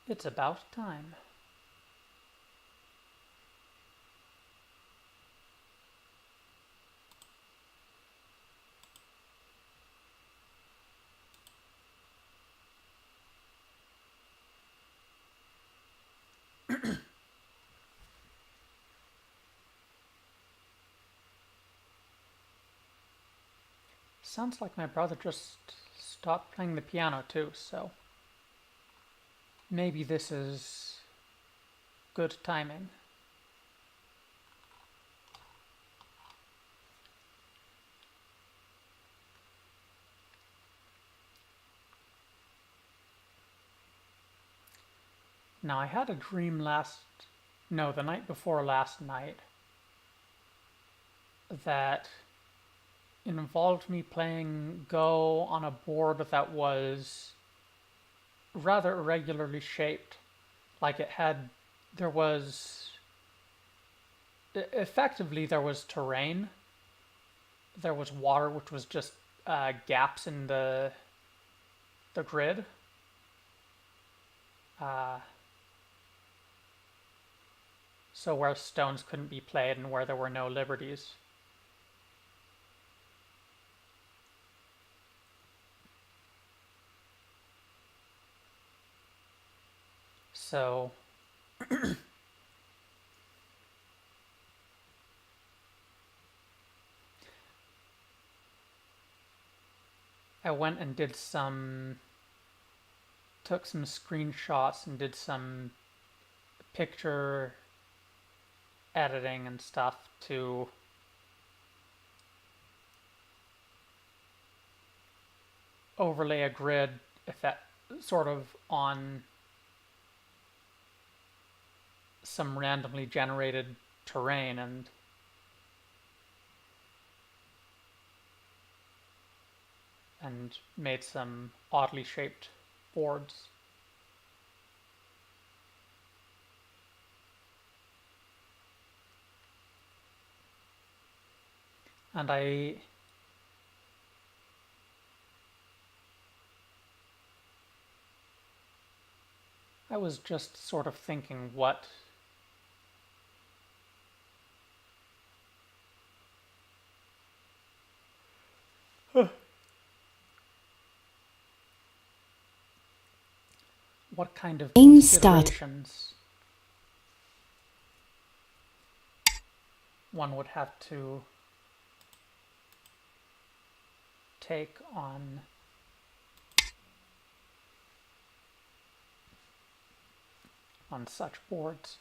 It's about time. Sounds like my brother just stopped playing the piano too, so maybe this is good timing. Now, I had a dream the night before last night that involved me playing Go on a board that was rather irregularly shaped. Like there was, effectively, there was terrain, there was water, which was just gaps in the grid. Uh, so where stones couldn't be played and where there were no liberties. So I went and took some screenshots and did some picture editing and stuff to overlay a grid effect sort of on some randomly generated terrain and made some oddly shaped boards. And I was just sort of thinking what kind of Game start. considerations one would have to take on such boards.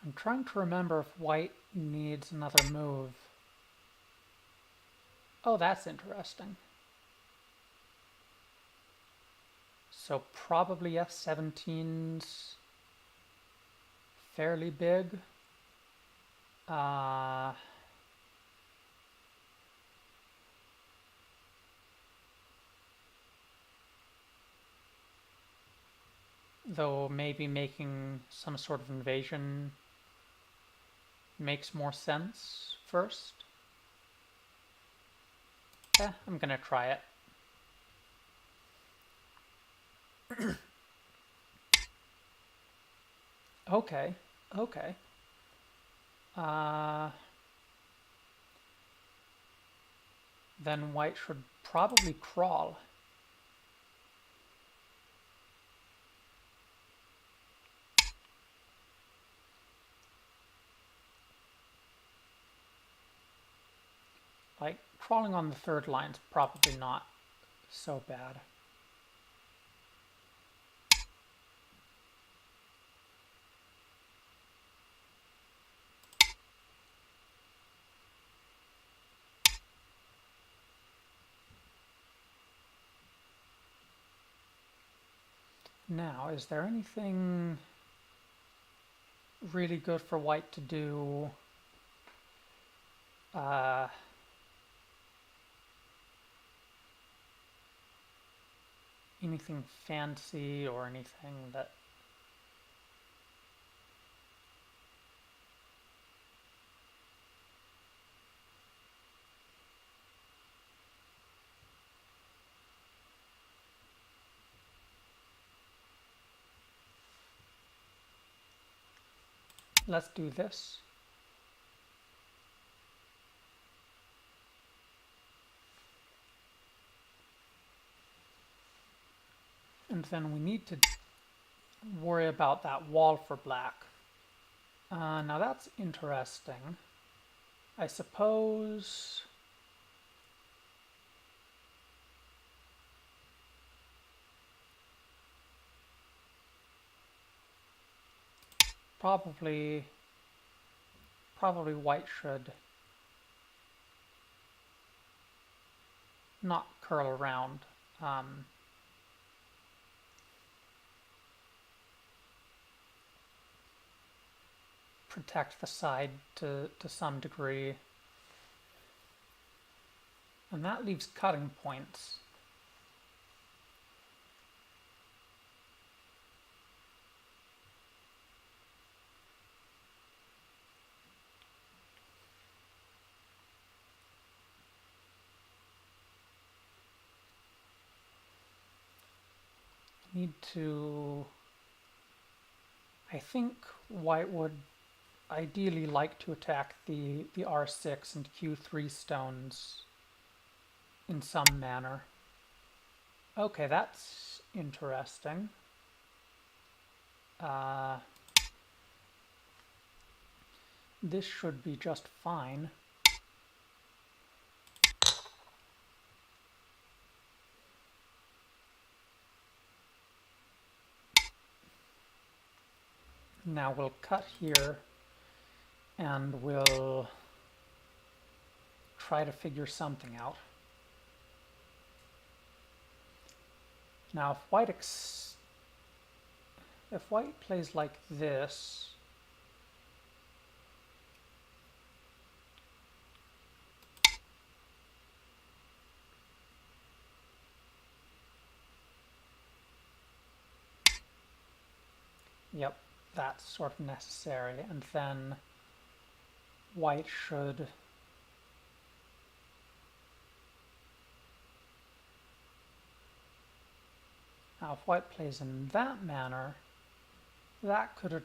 I'm trying to remember if white needs another move. Oh, that's interesting. So probably F17's fairly big. Though maybe making some sort of invasion makes more sense first. I'm gonna try it. Okay, okay. Then white should probably crawl. crawling on the third line's probably not so bad. Now, is there anything really good for white to do? Anything fancy or anything that... Let's do this. And then we need to worry about that wall for black. Now that's interesting. I suppose... Probably white should not curl around. Protect the side to some degree. And that leaves cutting points. Need to... I think white would ideally like to attack the R6 and Q3 stones in some manner. Okay, that's interesting. This should be just fine. Now we'll cut here and we'll try to figure something out. Now if white plays like this, yep, that's sort of necessary, and then white should now if white plays in that manner, that could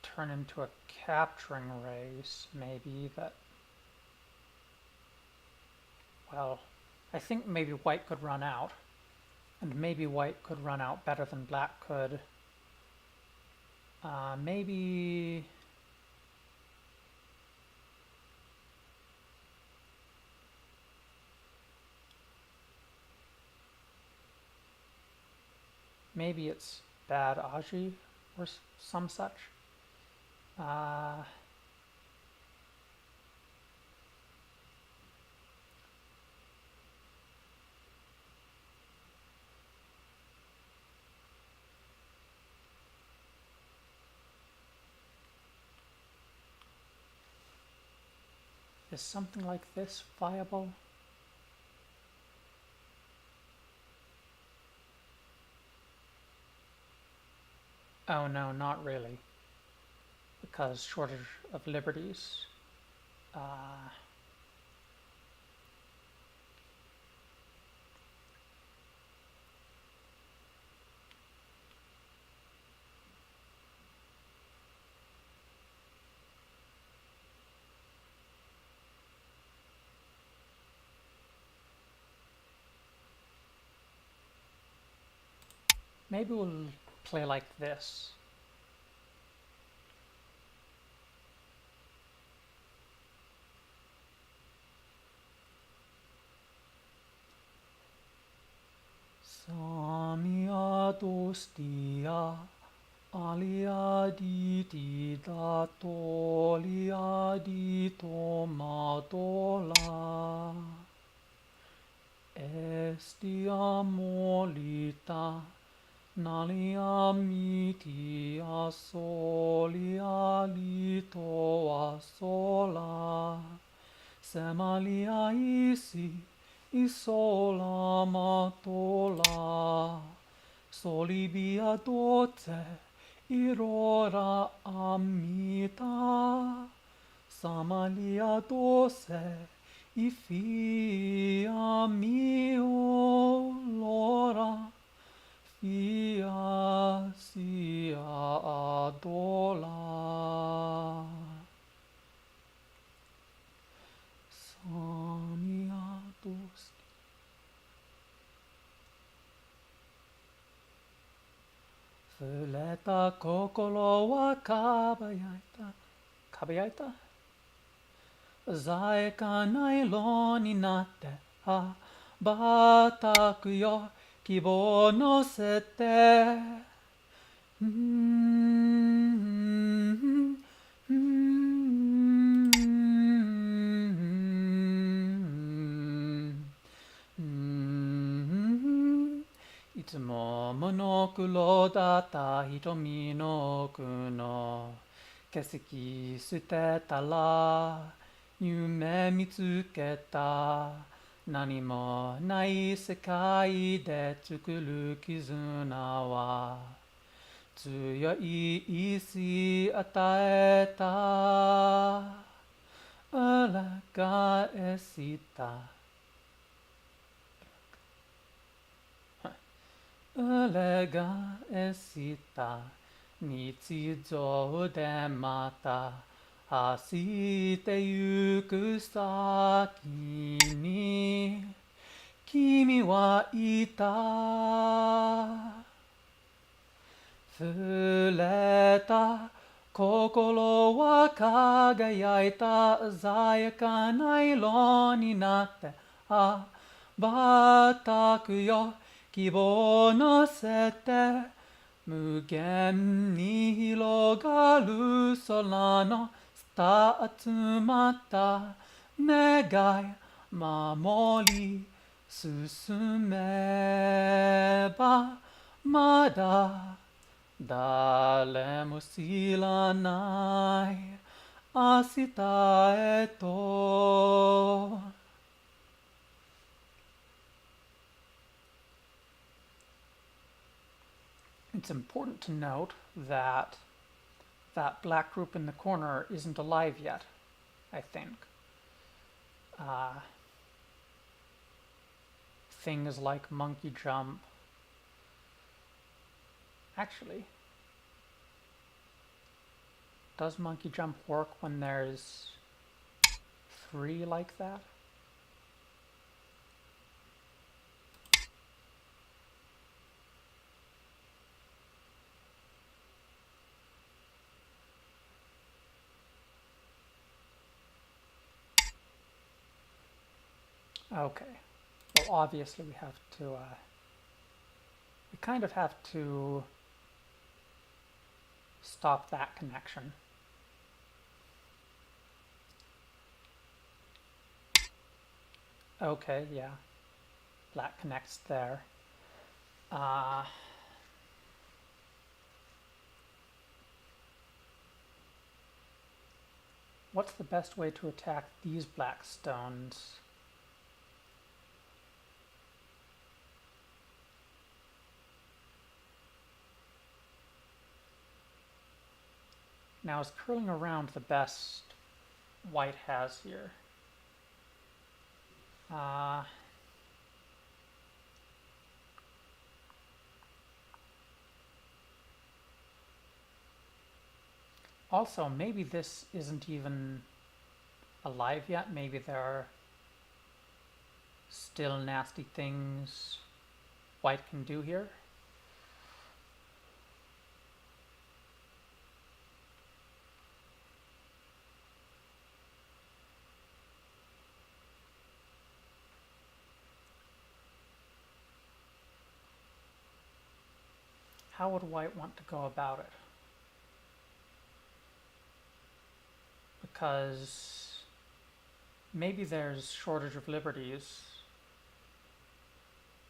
turn into a capturing race, maybe, that, well, I think maybe white could run out, and maybe white could run out better than black could. Maybe it's bad Aji or some such. Is something like this viable? Oh no, not really. Because shortage of liberties. Maybe we'll play like this. dostia alia di da tolia di tomatola estia molita nalia mitia solia litoa sola semalia isi isola matola solibia dote irora amita samalia dose ifia mio lora fia sia adola samia dos Fuleta kokoro wa kabayaita zae ka nailon ni natte ha bataku yo kibo no sete Itsumo monokulo data hitomi no kuno keseki suteta la yume mitsuketa nani mo nai sekai de tsukuru kizuna wa tsuyoi isi ataeta alaga esita Alega esita nichizo de mata hasite yuku saki ni kimi wa ita Fuleta kokoro wa kagayaita zayaka nailon ni natte bataku yo希望のせて無限に広がる空のスター集まった願い守り進めばまだ誰も知らない明日へとIt's important to note that that black group in the corner isn't alive yet, I think. Things like monkey jump. Actually, does monkey jump work when there's 3 like that? Okay, well obviously we have to, we kind of have to stop that connection. Okay, yeah, black connects there. What's the best way to attack these black stones? Now is curling around the best white has here? Also, maybe this isn't even alive yet. Maybe there are still nasty things white can do here. how would white want to go about it? Because maybe there's shortage of liberties.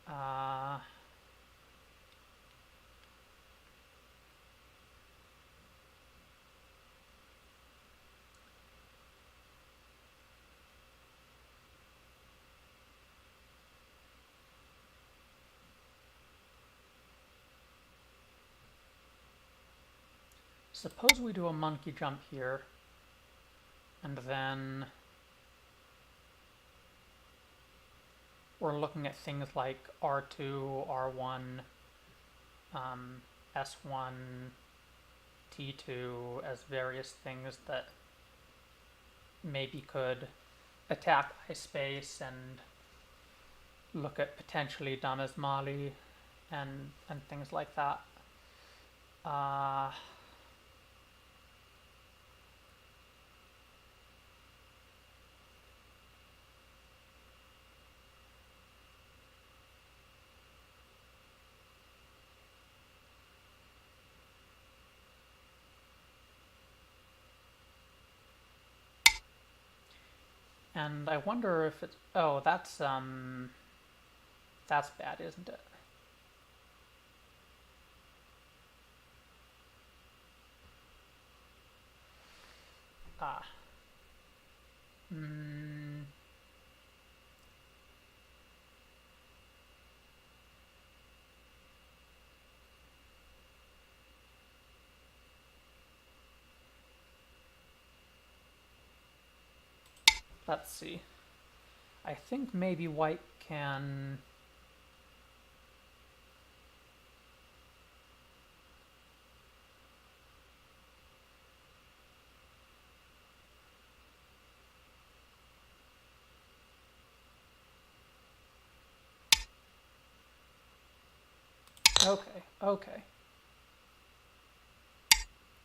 Uh, Suppose we do a monkey jump here, and then we're looking at things like R2, R1, S1, T2 as various things that maybe could attack iSpace and look at potentially Dana's Mali and things like that. Uh, and I wonder if it's, oh, that's bad, isn't it? Ah. Hmm. Let's see. I think maybe white can... Okay, okay.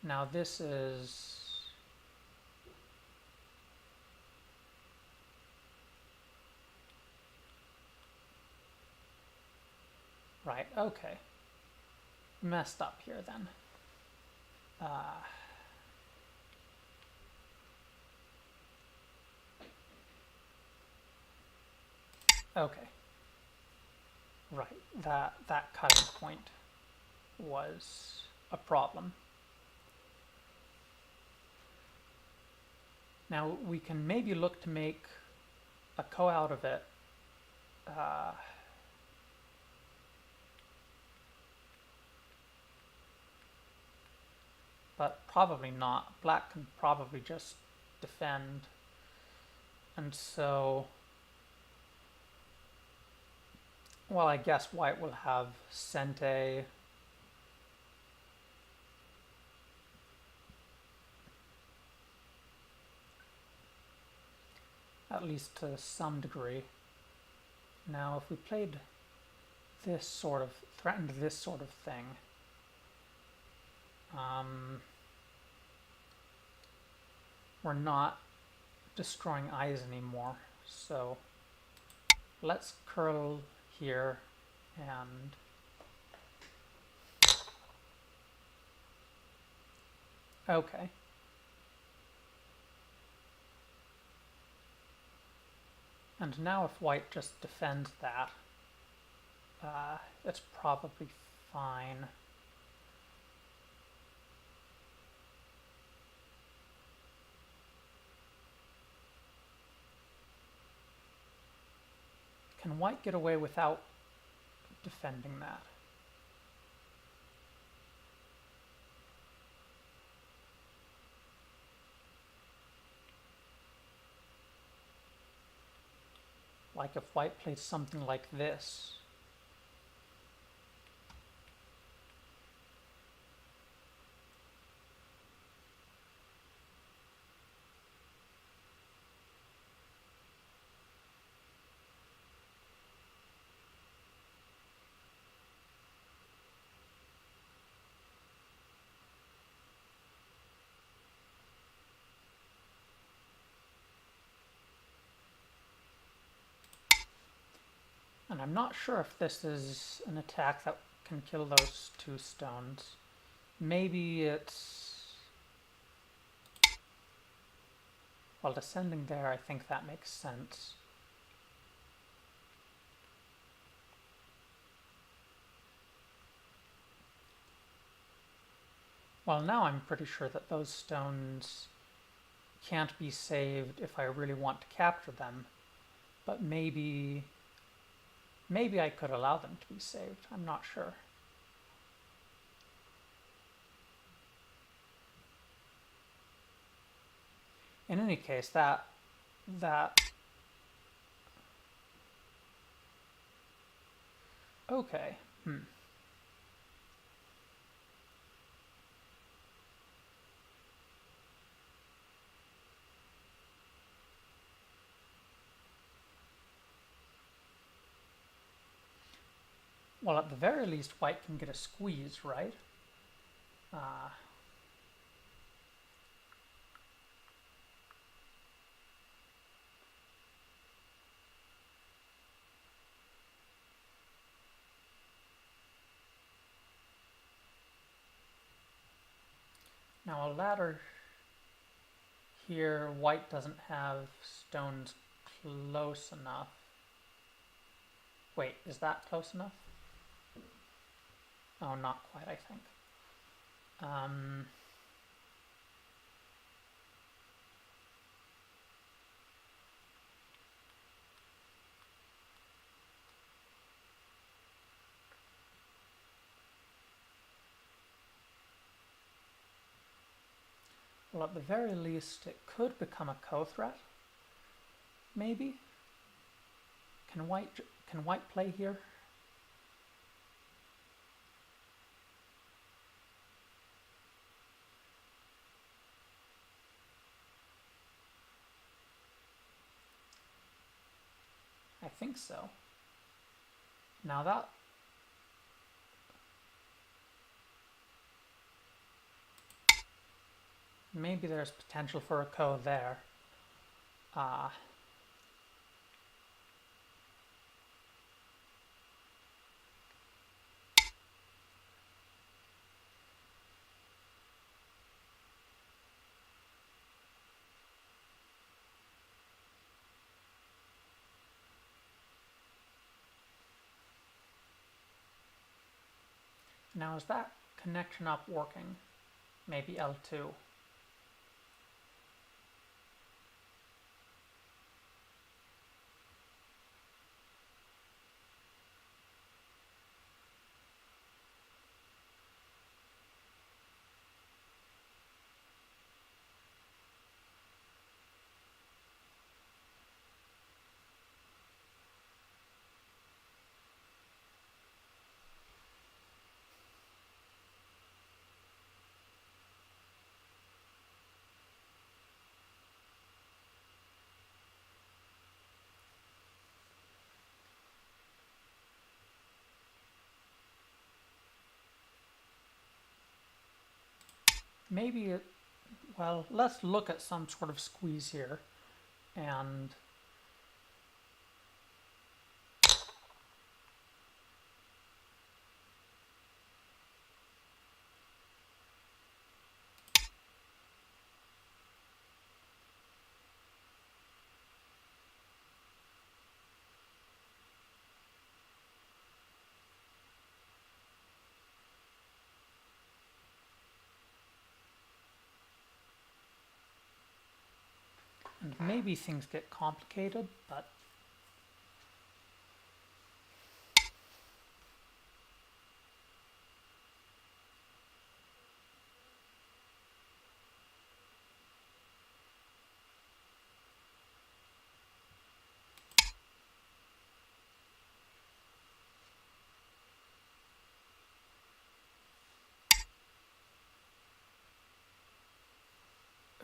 Now this is... Right, okay. Messed up here then. Okay. Right, that cutting point was a problem. Now we can maybe look to make a ko out of it. But probably not. Black can probably just defend. And so, well, I guess white will have Sente. At least to some degree. Now, if we played this sort of, threatened this sort of thing, we're not destroying eyes anymore. So let's curl here and okay. And now if white just defends that, it's probably fine. Can white get away without defending that? Like if white plays something like this. And I'm not sure if this is an attack that can kill those 2 stones. Maybe it's... While descending there, I think that makes sense. Well, now I'm pretty sure that those stones can't be saved if I really want to capture them. But maybe I could allow them to be saved. I'm not sure. In any case, that okay. Well, at the very least, white can get a squeeze, right? Now a ladder here, white doesn't have stones close enough. Wait, is that close enough? Oh, not quite, I think. Well, at the very least, it could become a co-threat. Maybe. Can white play here? I think so. Now that... Maybe there's potential for a ko there. Now is that connection up working? Maybe L2. Maybe it... Well, let's look at some sort of squeeze here. And... And maybe things get complicated, but...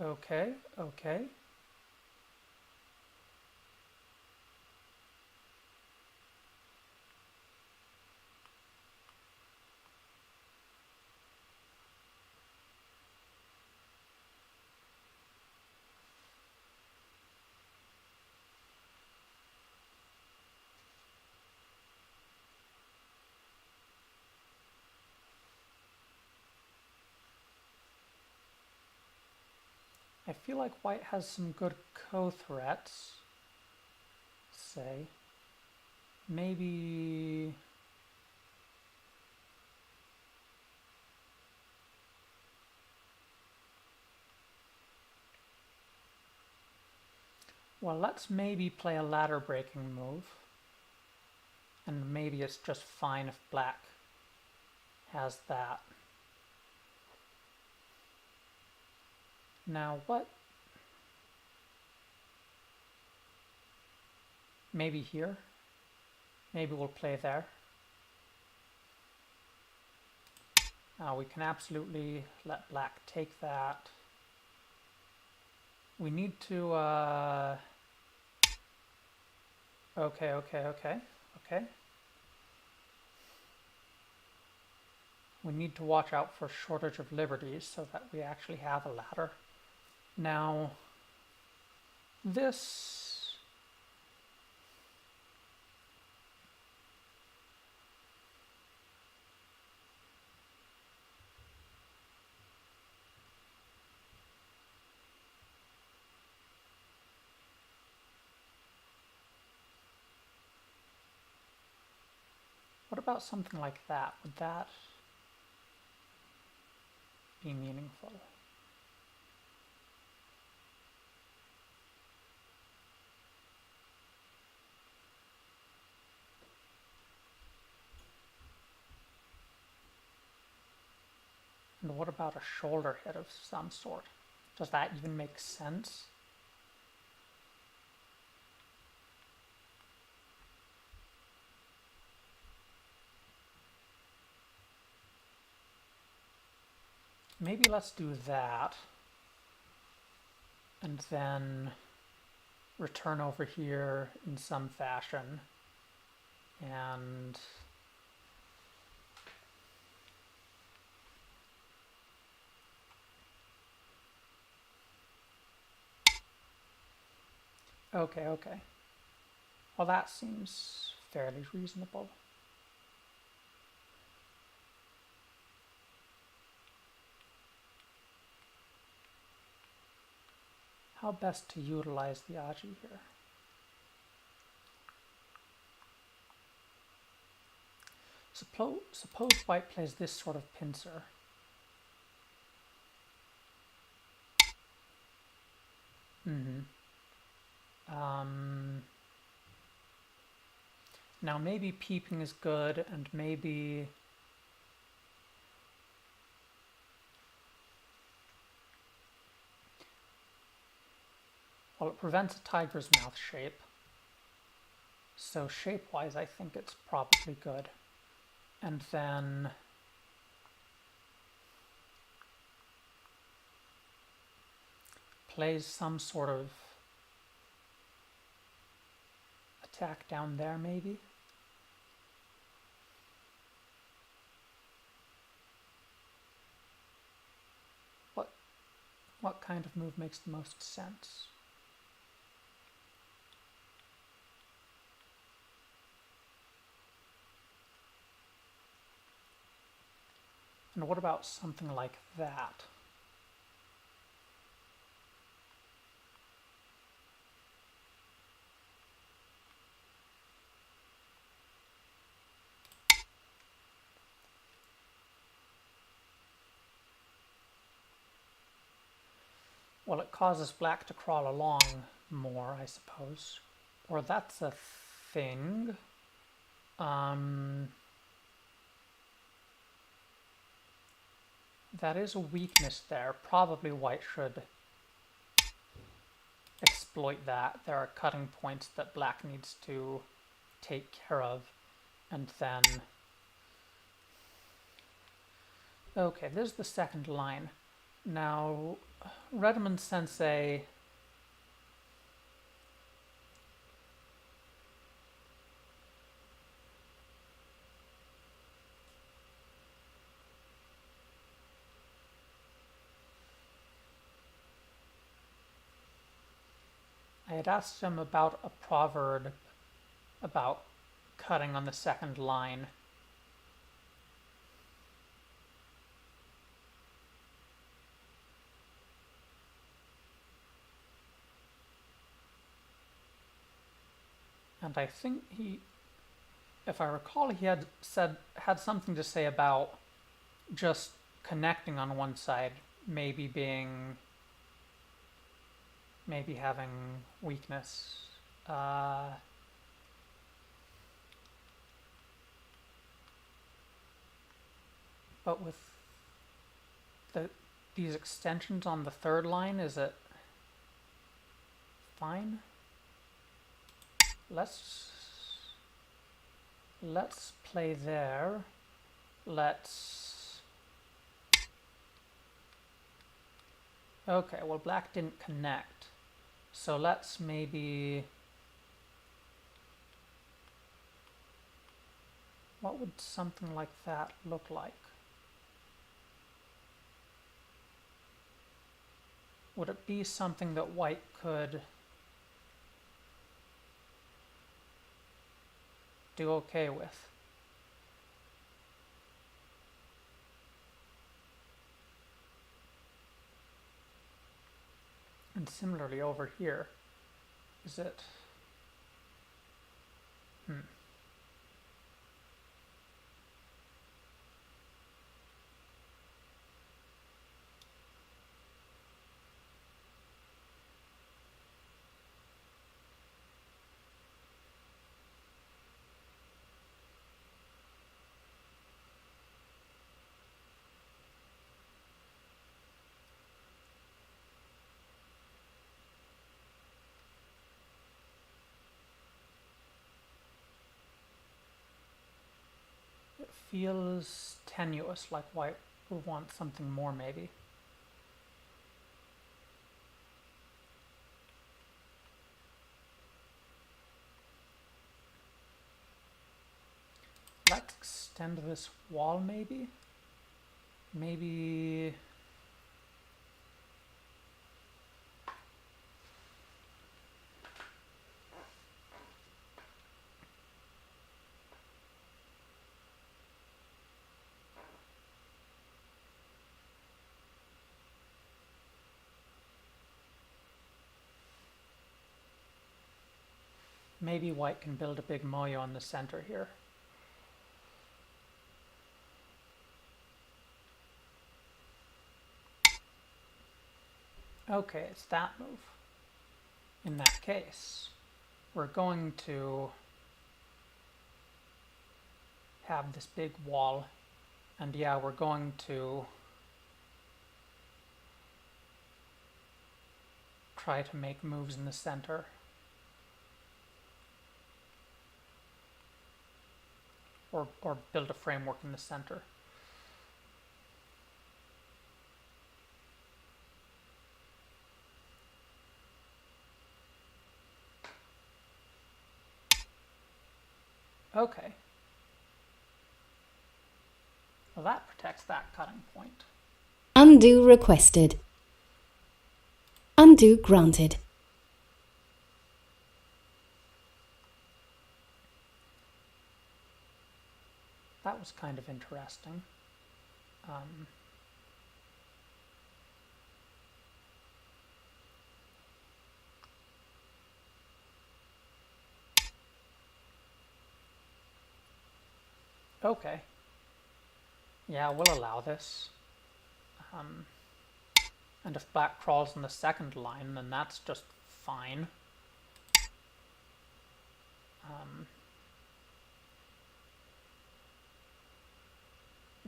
Okay, okay. I feel like white has some good co-threats. Say. Maybe... Well, let's maybe play a ladder breaking move. And maybe it's just fine if black has that. Now what? Maybe here? Maybe we'll play there. We can absolutely let black take that. We need to, okay. We need to watch out for shortage of liberties so that we actually have a ladder. Now, this... What about something like that? Would that be meaningful? And what about a shoulder hit of some sort? Does that even make sense? Maybe let's do that. And then return over here in some fashion. And... Okay. Well, that seems fairly reasonable. How best to utilize the aji here? Suppose white plays this sort of pincer. Now maybe peeping is good, and maybe... Well, it prevents a tiger's mouth shape. So shape-wise, I think it's probably good. And then... plays some sort of attack down there, maybe? What kind of move makes the most sense? And what about something like that? Well, it causes black to crawl along more, I suppose. Or that's a thing. That is a weakness there. Probably white should exploit that. There are cutting points that black needs to take care of. And then... Okay, this is the second line. Now, Redmond Sensei... I had asked him about a proverb about cutting on the second line. And I think if I recall, he had something to say about just connecting on one side, maybe having weakness. But with these extensions on the third line, is it fine? Let's play there. Okay, well, black didn't connect. So let's maybe... What would something like that look like? Would it be something that white could do okay with? And similarly over here, is it... It feels tenuous, like white would want something more, maybe. Let's extend this wall, maybe? Maybe... Maybe white can build a big moyo in the center here. Okay, it's that move. In that case, we're going to have this big wall, and yeah, we're going to try to make moves in the center. Or build a framework in the center. Okay. Well, that protects that cutting point. Undo requested. Undo granted. That was kind of interesting. Okay. Yeah, we'll allow this. And if black crawls in the second line, then that's just fine.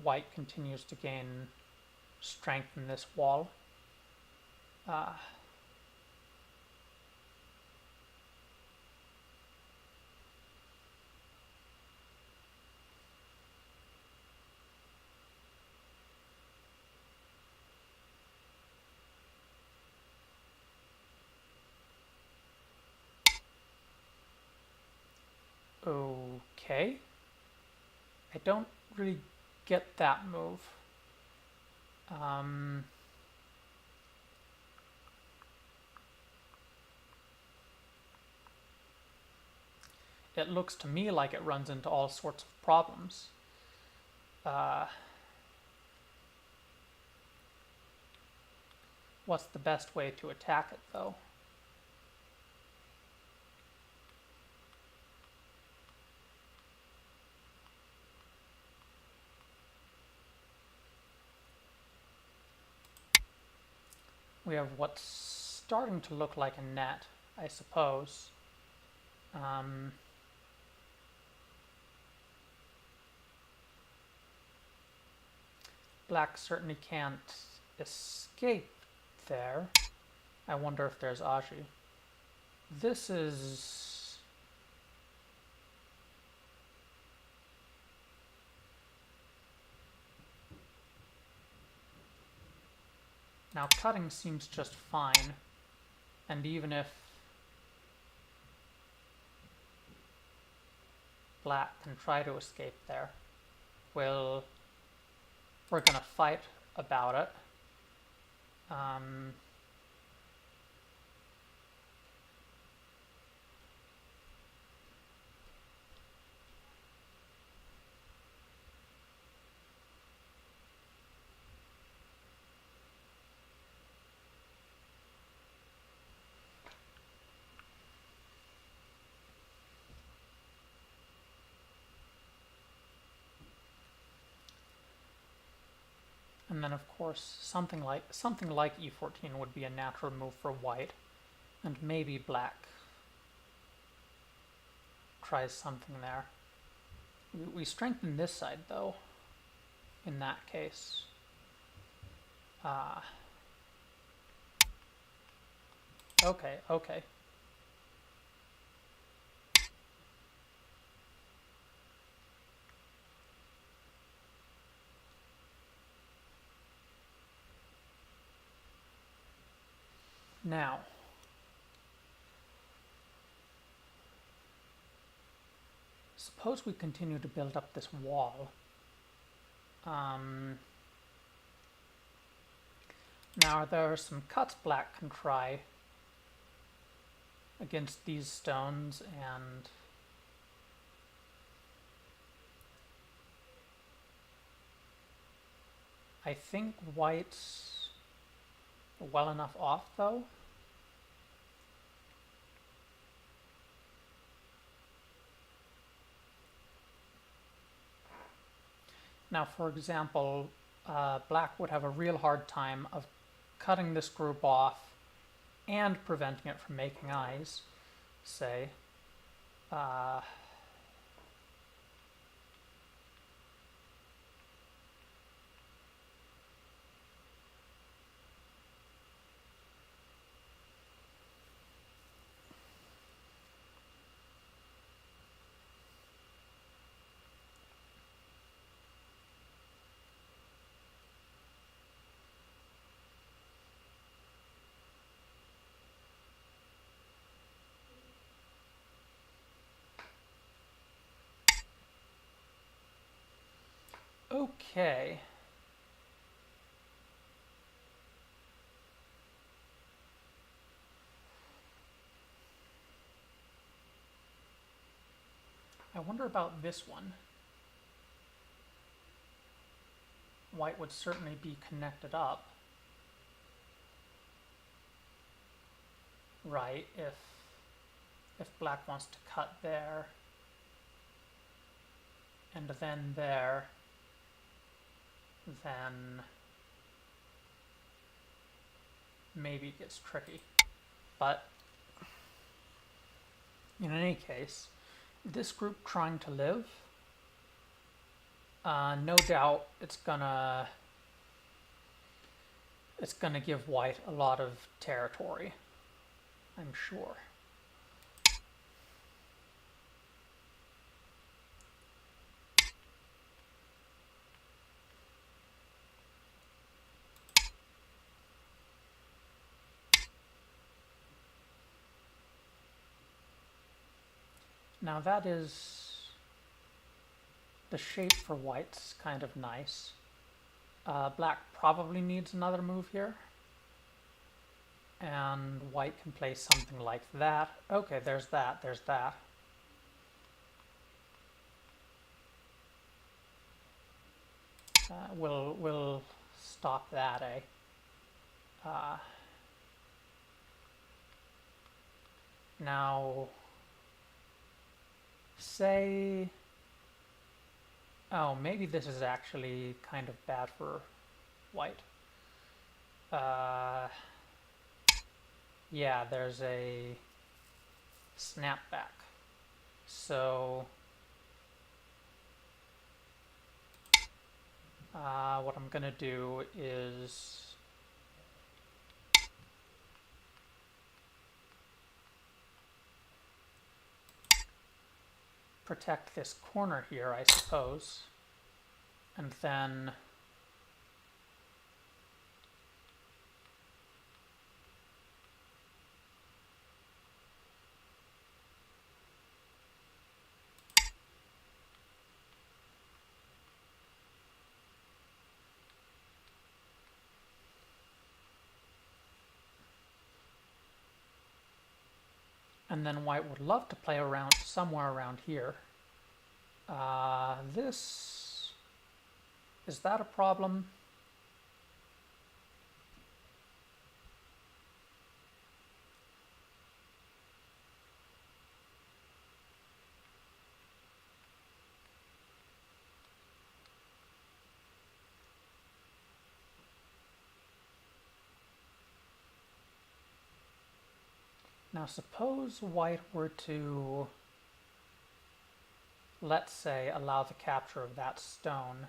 White continues to gain strength in this wall. Okay. I don't really get that move. It looks to me like it runs into all sorts of problems. What's the best way to attack it, though? we have what's starting to look like a net, I suppose. Black certainly can't escape there. I wonder if there's Aji. This is... Now cutting seems just fine, and even if Black can try to escape there, we're gonna fight about it. And then of course something like e14 would be a natural move for white, and maybe black tries something there. We strengthen this side though, in that case. Okay. Now, suppose we continue to build up this wall. Now there are some cuts Black can try against these stones, and I think White's well enough off though. Now, for example, Black would have a real hard time of cutting this group off and preventing it from making eyes, say. Okay. I wonder about this one. White would certainly be connected up. Right, if Black wants to cut there, and then there, then maybe it gets tricky. But in any case, this group trying to live, no doubt it's gonna give White a lot of territory, I'm sure. Now that is the shape for White's kind of nice. Black probably needs another move here. And White can play something like that. Okay, there's that. We'll stop that, eh? Now, say... Oh, maybe this is actually kind of bad for White. Yeah, there's a snapback. So what I'm gonna do is protect this corner here, I suppose, and then white would love to play around somewhere around here. Is that a problem? Now suppose white were to, let's say, allow the capture of that stone.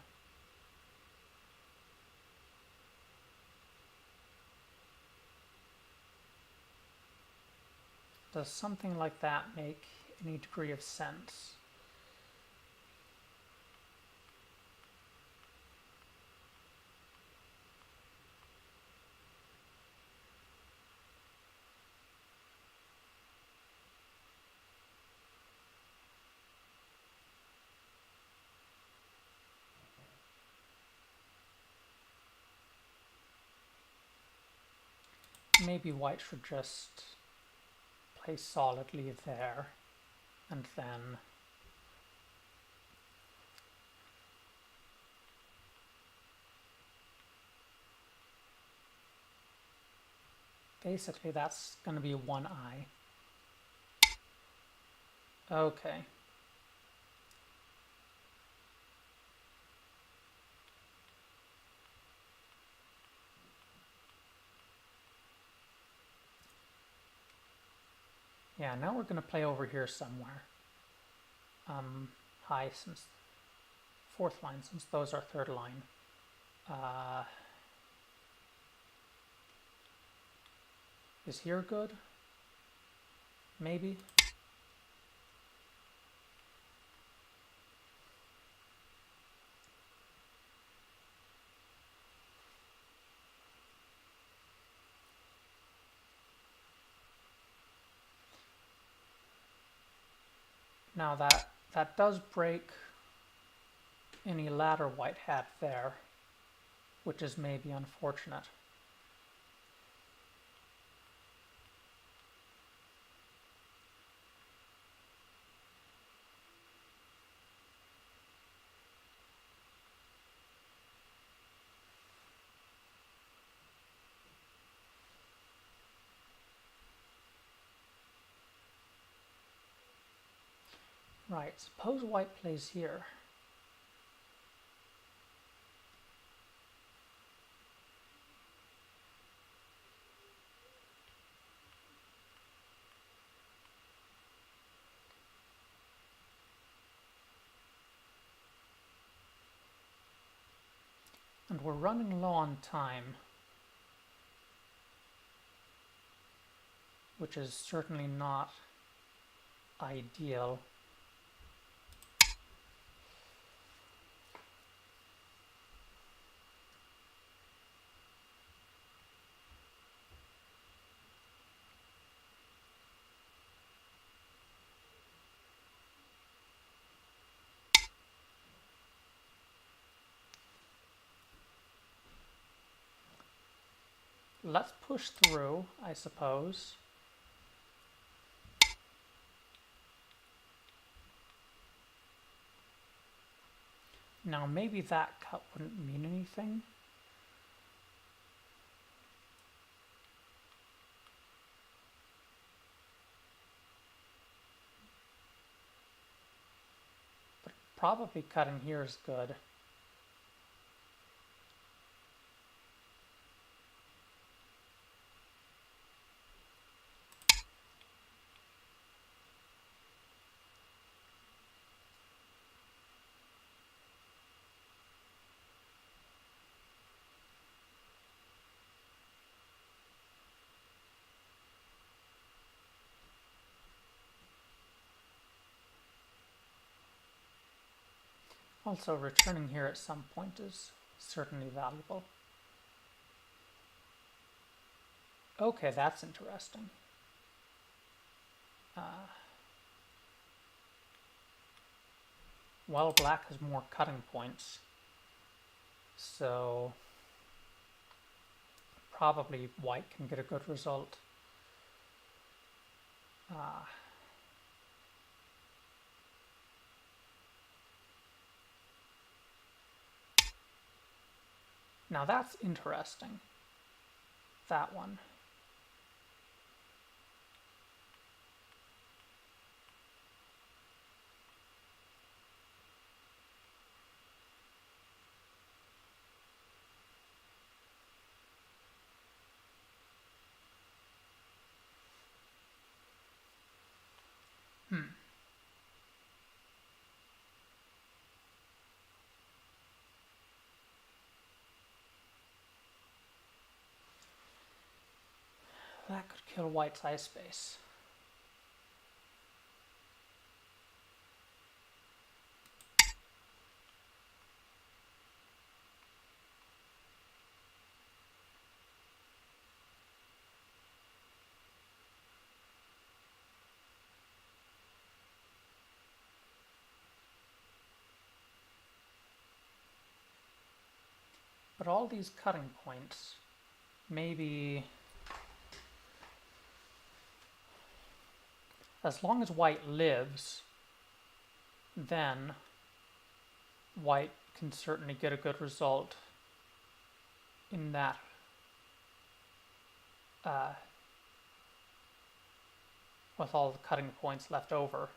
Does something like that make any degree of sense? Maybe white should just play solidly there, and then basically that's going to be one eye. Okay. Yeah, now we're going to play over here somewhere. High since fourth line, since those are third line. Is here good? Maybe. Now that does break any ladder white had there, which is maybe unfortunate. Right, suppose white plays here. And we're running low on time, which is certainly not ideal. Let's push through, I suppose. Now maybe that cut wouldn't mean anything. But probably cutting here is good. Also, returning here at some point is certainly valuable. Okay, that's interesting. Well, black has more cutting points, so probably white can get a good result. Now that's interesting, that one. That could kill white's ice space. But all these cutting points, maybe as long as white lives, then white can certainly get a good result in that with all the cutting points left over.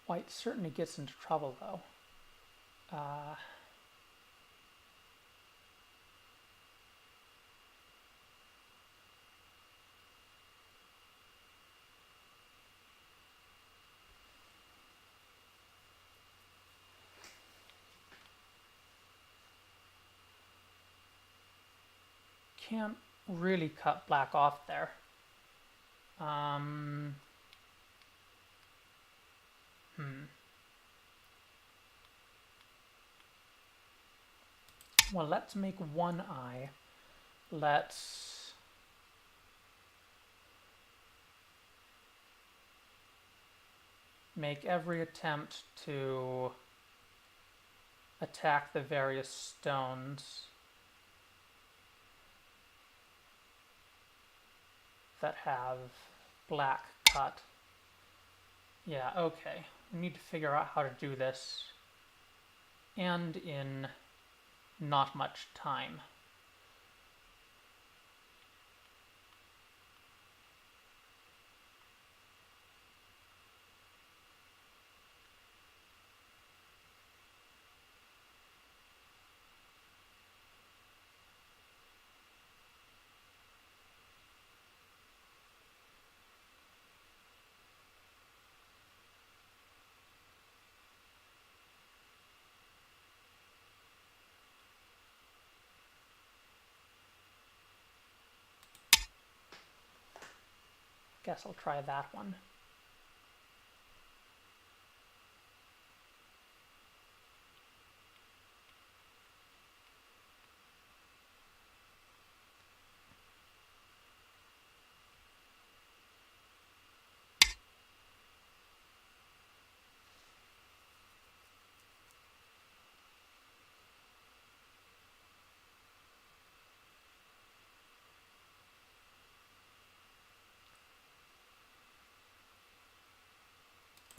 White certainly gets into trouble though. Can't really cut black off there. Well, let's make one eye. Let's make every attempt to attack the various stones that have black cut. Yeah, okay. We need to figure out how to do this, and in not much time. Guess I'll try that one.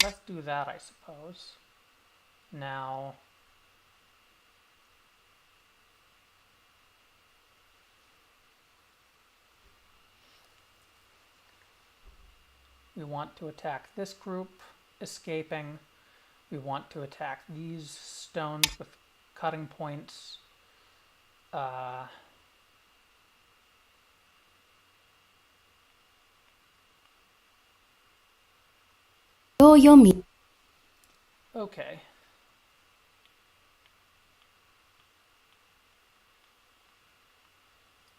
Let's do that, I suppose. Now, we want to attack this group, escaping. We want to attack these stones with cutting points. Okay.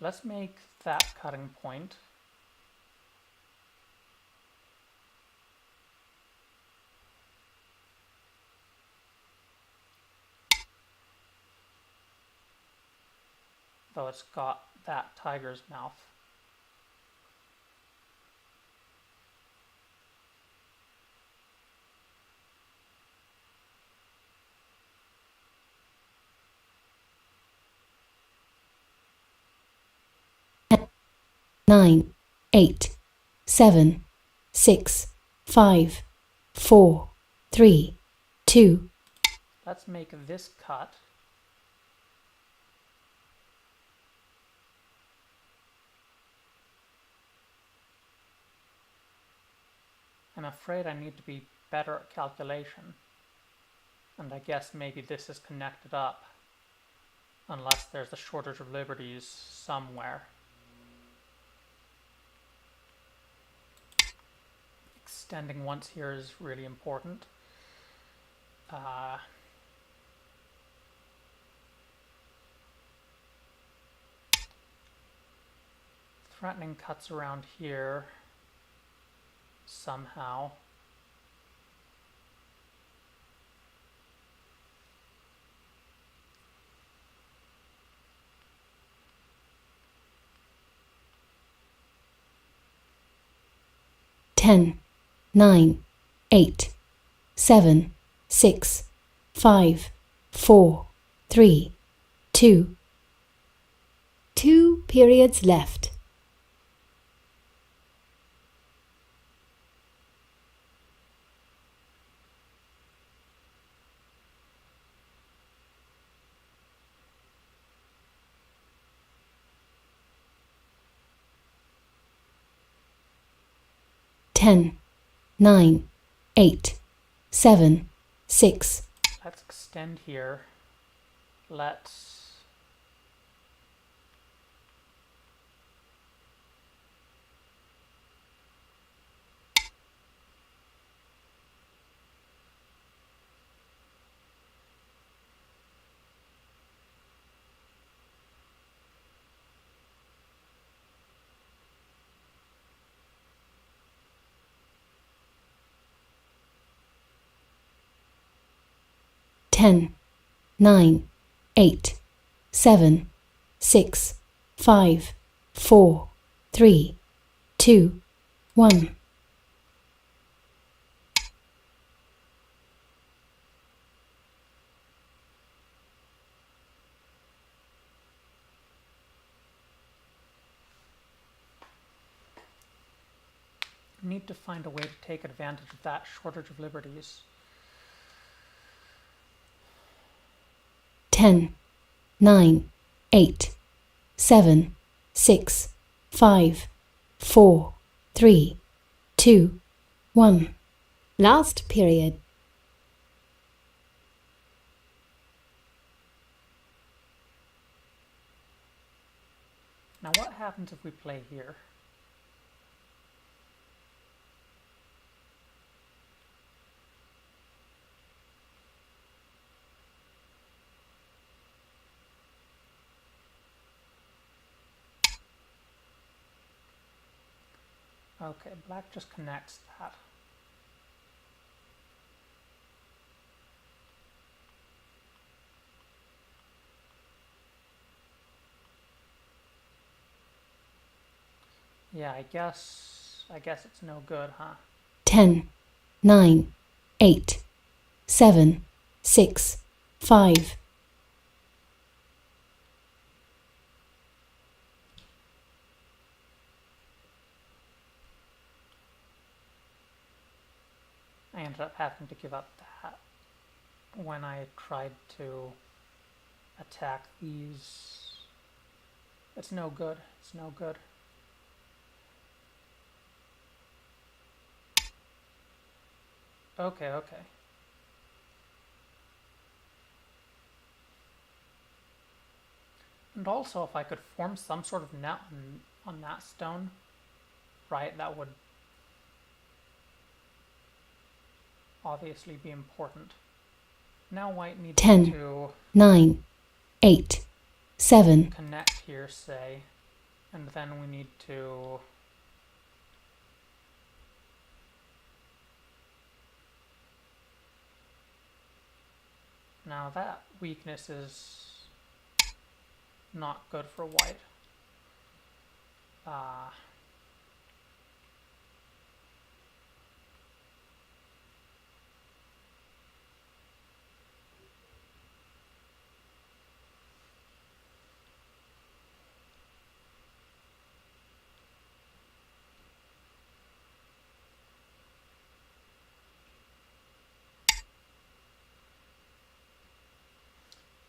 let's make that cutting point. Though it's got that tiger's mouth. Nine, 8, 7, 6, 5, 4, 3, 2. Let's make this cut. I'm afraid I need to be better at calculation. And I guess maybe this is connected up. Unless there's a shortage of liberties somewhere. Extending once here is really important. Threatening cuts around here somehow. Ten, 9, 8, 7, 6, 5, 4, 3, 2. 2 periods left. Ten, 9, 8, 7, 6. Let's extend here. Let's Ten, 9, 8, 7, 6, 5, 4, 3, 2, 1. need to find a way to take advantage of that shortage of liberties. 10, 9, 8, 7, 6, 5, 4, 3, 2, 1. Last period. Now what happens if we play here? Okay, black just connects that. Yeah, I guess it's no good, huh? 10, 9, 8, 7, 6, 5. I ended up having to give up that when I tried to attack these. It's no good. It's no good. Okay, okay. And also, if I could form some sort of net on that stone, right, that would obviously be important. Now white needs 10, to 9, 8, 7. connect here, say. And then we need to now that weakness is not good for white.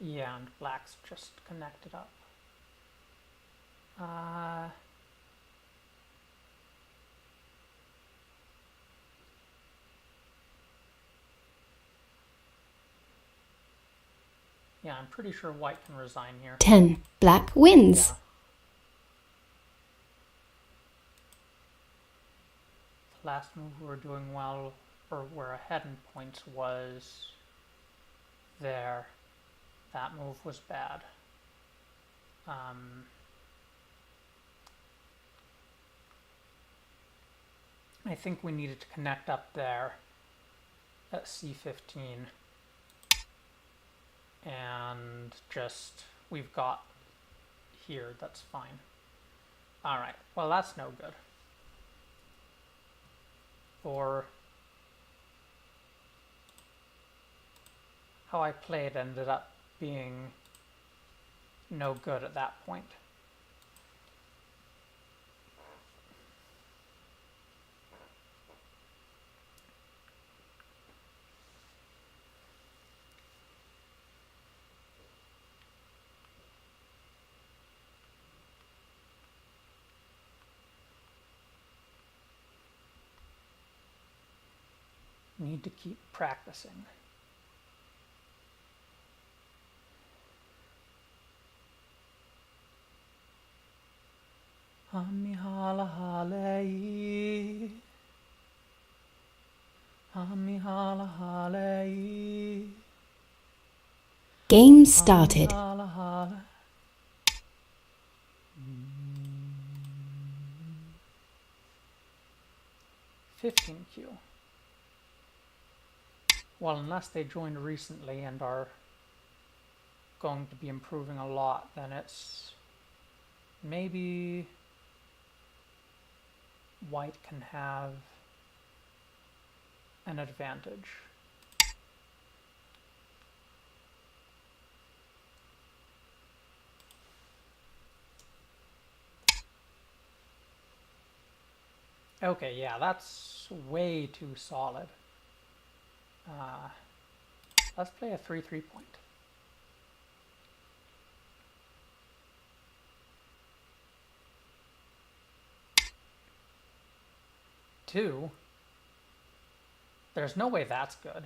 Yeah, and black's just connected up. Yeah, I'm pretty sure white can resign here. 10. Black wins. Yeah. The last move we were doing well, or we're ahead in points, was there. That move was bad. I think we needed to connect up there at C15. And just, we've got here, that's fine. Alright, well that's no good. For how I played ended up being no good at that point. Need to keep practicing. Amihala halei. Amihala halei. Game started. 15Q. Well, unless they joined recently and are going to be improving a lot, then it's maybe white can have an advantage. Okay, yeah, that's way too solid. Let's play a 3-3 point. Two? There's no way that's good.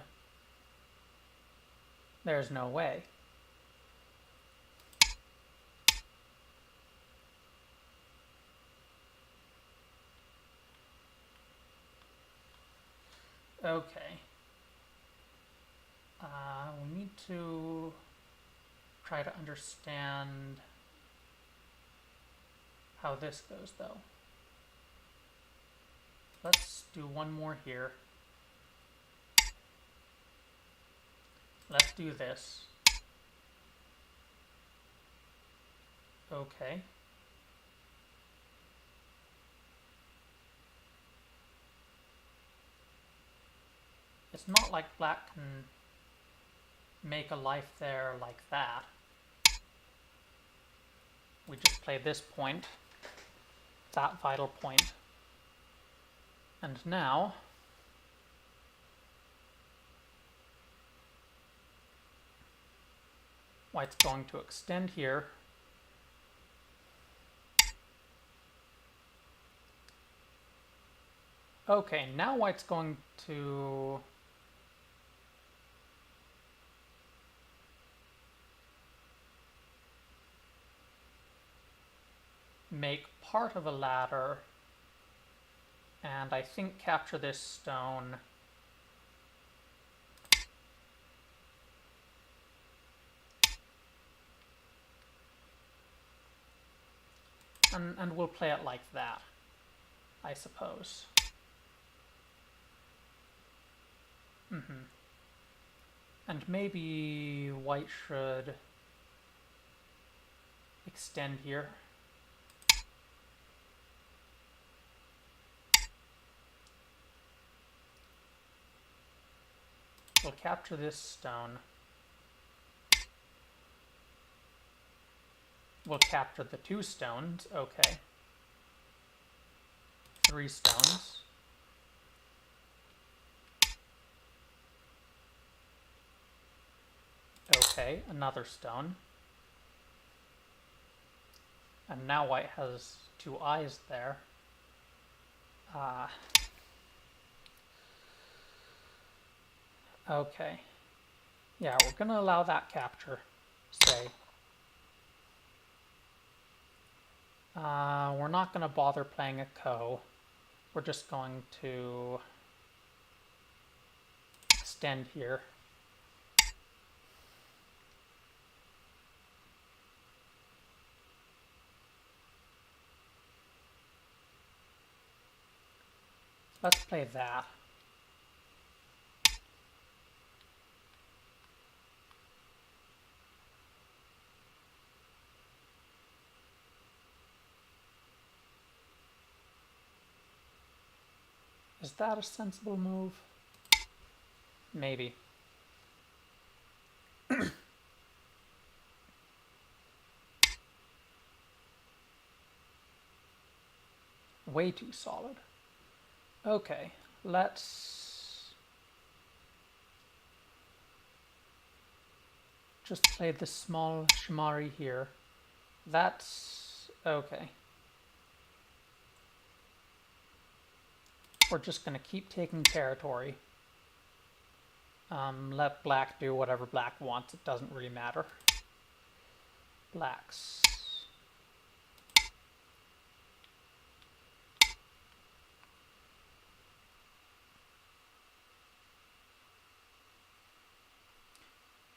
There's no way. Okay. We need to try to understand how this goes, though. Let's do one more here. Let's do this. Okay. It's not like black can make a life there like that. We just play this point, that vital point. And now white's going to extend here. Okay, now white's going to make part of a ladder and I think capture this stone. And we'll play it like that, I suppose. And maybe white should extend here. We'll capture this stone. We'll capture the 2 stones. Okay. 3 stones. Okay, another stone. And now white has 2 eyes there. Okay. Yeah, we're gonna allow that capture, say. We're not gonna bother playing a ko. We're just going to extend here. Let's play that. Is that a sensible move? Maybe. Way too solid. Okay, let's just play the small shimari here. That's okay. We're just going to keep taking territory. Let black do whatever black wants. It doesn't really matter. Blacks.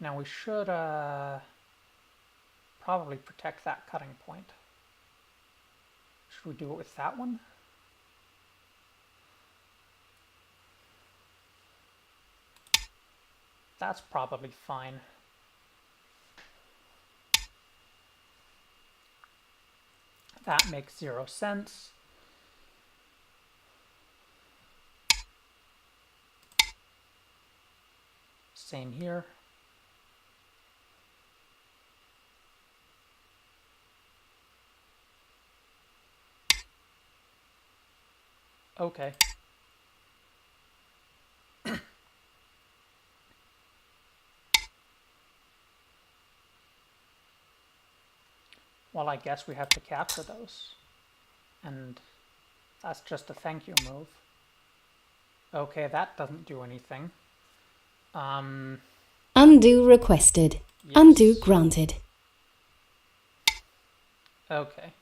Now we should probably protect that cutting point. Should we do it with that one? That's probably fine. That makes 0 sense. Same here. Okay. Well, I guess we have to capture those. And that's just a thank you move. Okay, that doesn't do anything. Undo requested. Yes. Undo granted. Okay.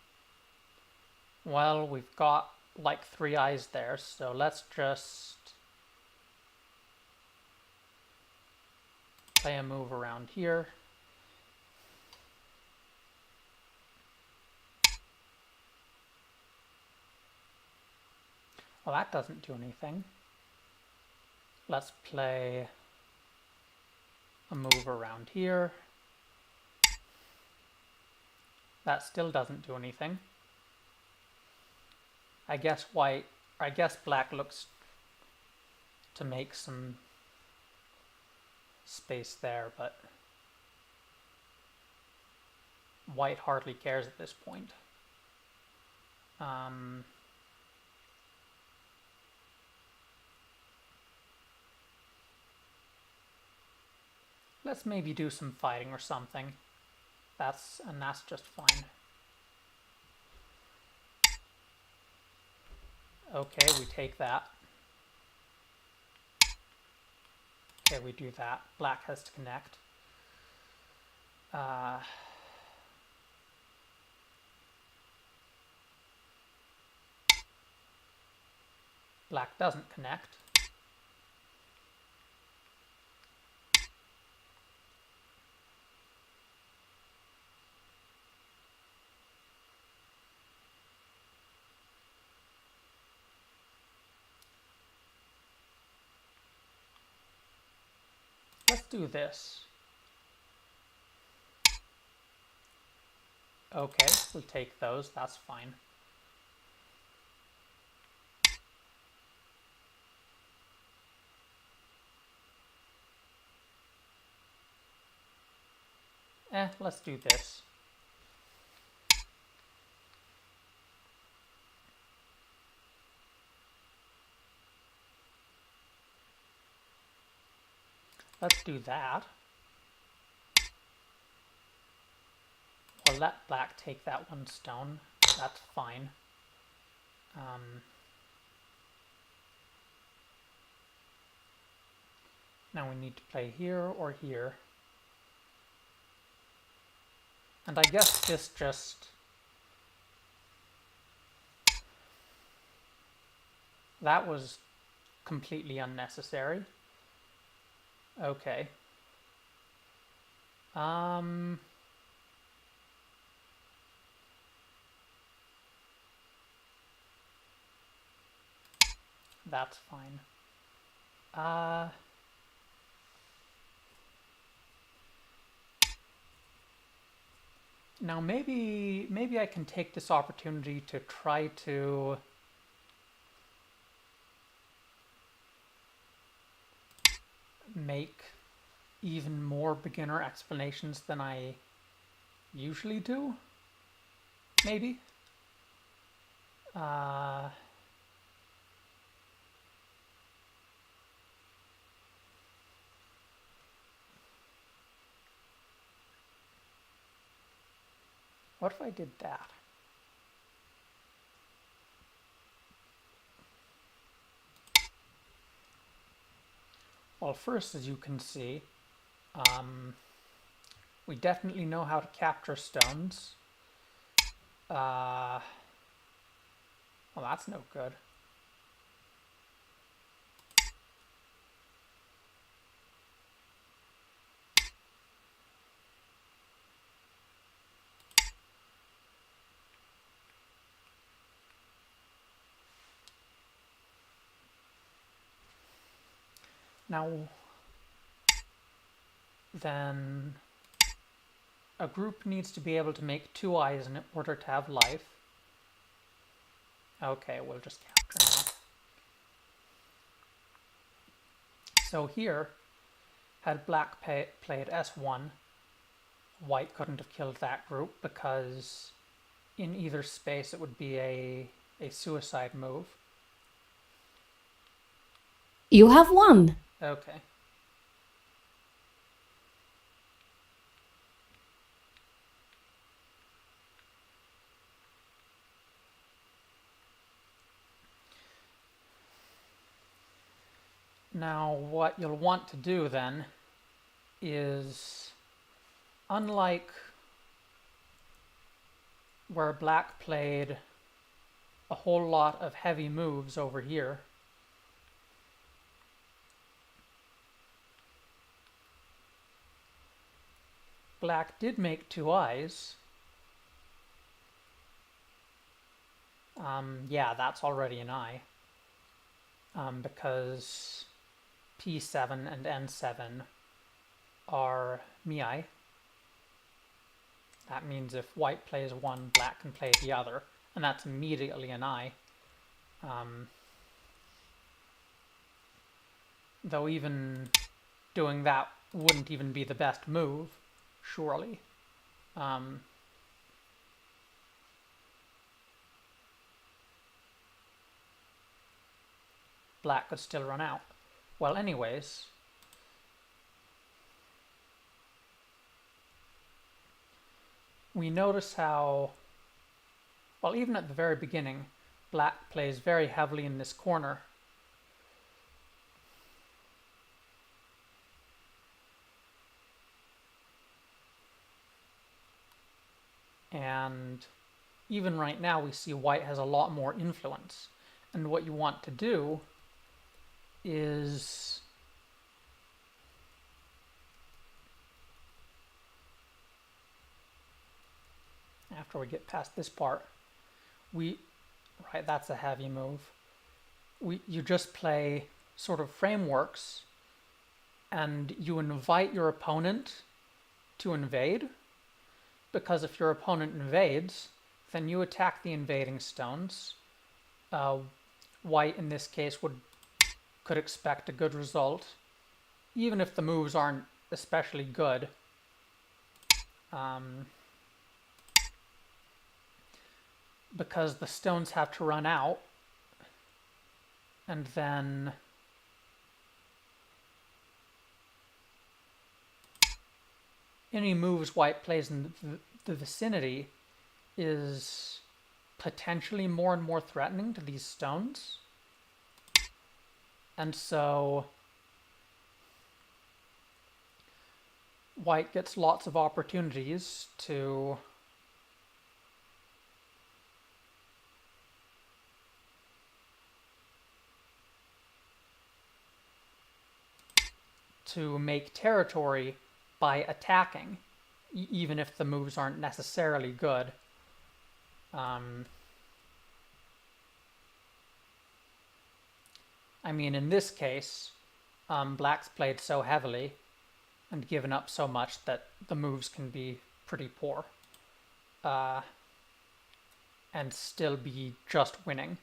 Well, we've got like 3 eyes there, so let's just play a move around here. Well, that doesn't do anything. Let's play a move around here. That still doesn't do anything. I guess black looks to make some space there, but white hardly cares at this point. Let's maybe do some fighting or something. That's just fine. Okay, we take that. Okay, we do that. Black has to connect. Black doesn't connect. let's do this. Okay, we'll take those, that's fine. Let's do this. Let's do that. We'll let black take that one stone. That's fine. Now we need to play here or here. And I guess this just... that was completely unnecessary. Okay. That's fine. Now maybe I can take this opportunity to try to make even more beginner explanations than I usually do. Maybe. What if I did that? Well, first, as you can see, we definitely know how to capture stones. Well, that's no good. Now, then a group needs to be able to make 2 eyes in order to have life. Okay, we'll just capture now. So here, had black played S1, white couldn't have killed that group because in either space it would be a suicide move. You have won. Okay. Now, what you'll want to do then is, unlike where black played a whole lot of heavy moves over here, black did make 2 eyes. Yeah, that's already an eye. Because P7 and N7 are Miai. That means if white plays one, black can play the other, and that's immediately an eye. Though even doing that wouldn't even be the best move, surely. Black could still run out. Well, anyways, we notice how, well, even at the very beginning, black plays very heavily in this corner. And even right now, we see white has a lot more influence. And what you want to do is after we get past this part, right, that's a heavy move. You just play sort of frameworks and you invite your opponent to invade, because if your opponent invades, then you attack the invading stones. White in this case could expect a good result, even if the moves aren't especially good. Because the stones have to run out, and then any moves white plays in the vicinity is potentially more and more threatening to these stones. And so white gets lots of opportunities to make territory by attacking, even if the moves aren't necessarily good. I mean, in this case, black's played so heavily and given up so much that the moves can be pretty poor. And still be just winning.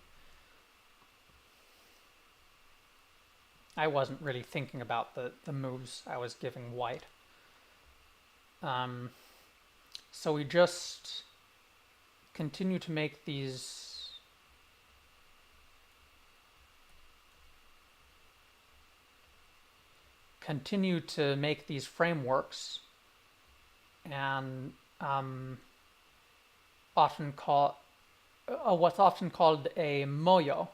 I wasn't really thinking about the moves I was giving white. So we just continue to make these frameworks, and often call what's often called a moyo.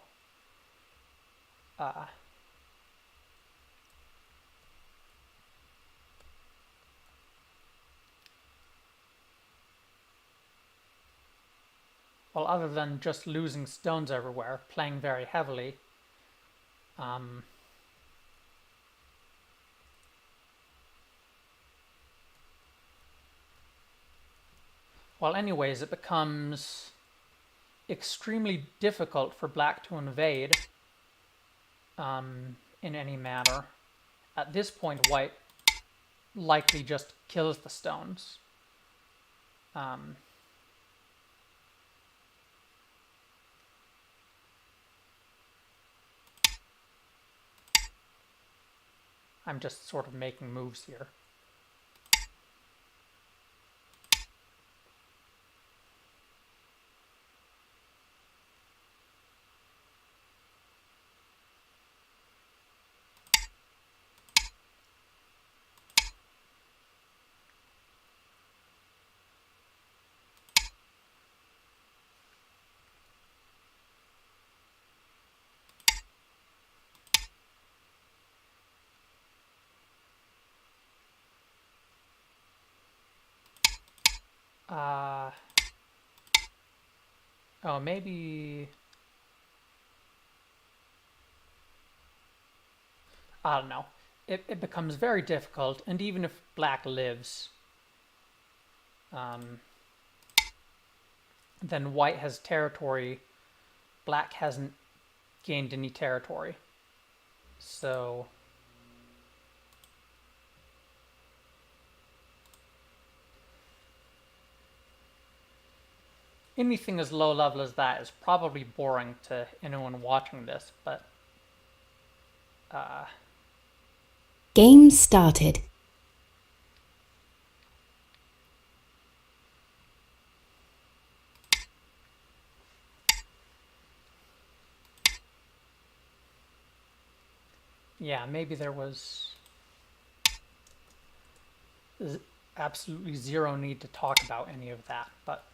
Well, other than just losing stones everywhere, playing very heavily, well, anyways, it becomes extremely difficult for black to invade in any manner. At this point, white likely just kills the stones. I'm just sort of making moves here. Oh, maybe... I don't know. It becomes very difficult, and even if black lives, then white has territory. Black hasn't gained any territory. So... anything as low level as that is probably boring to anyone watching this, but... Game started. yeah, maybe there was absolutely zero need to talk about any of that, but...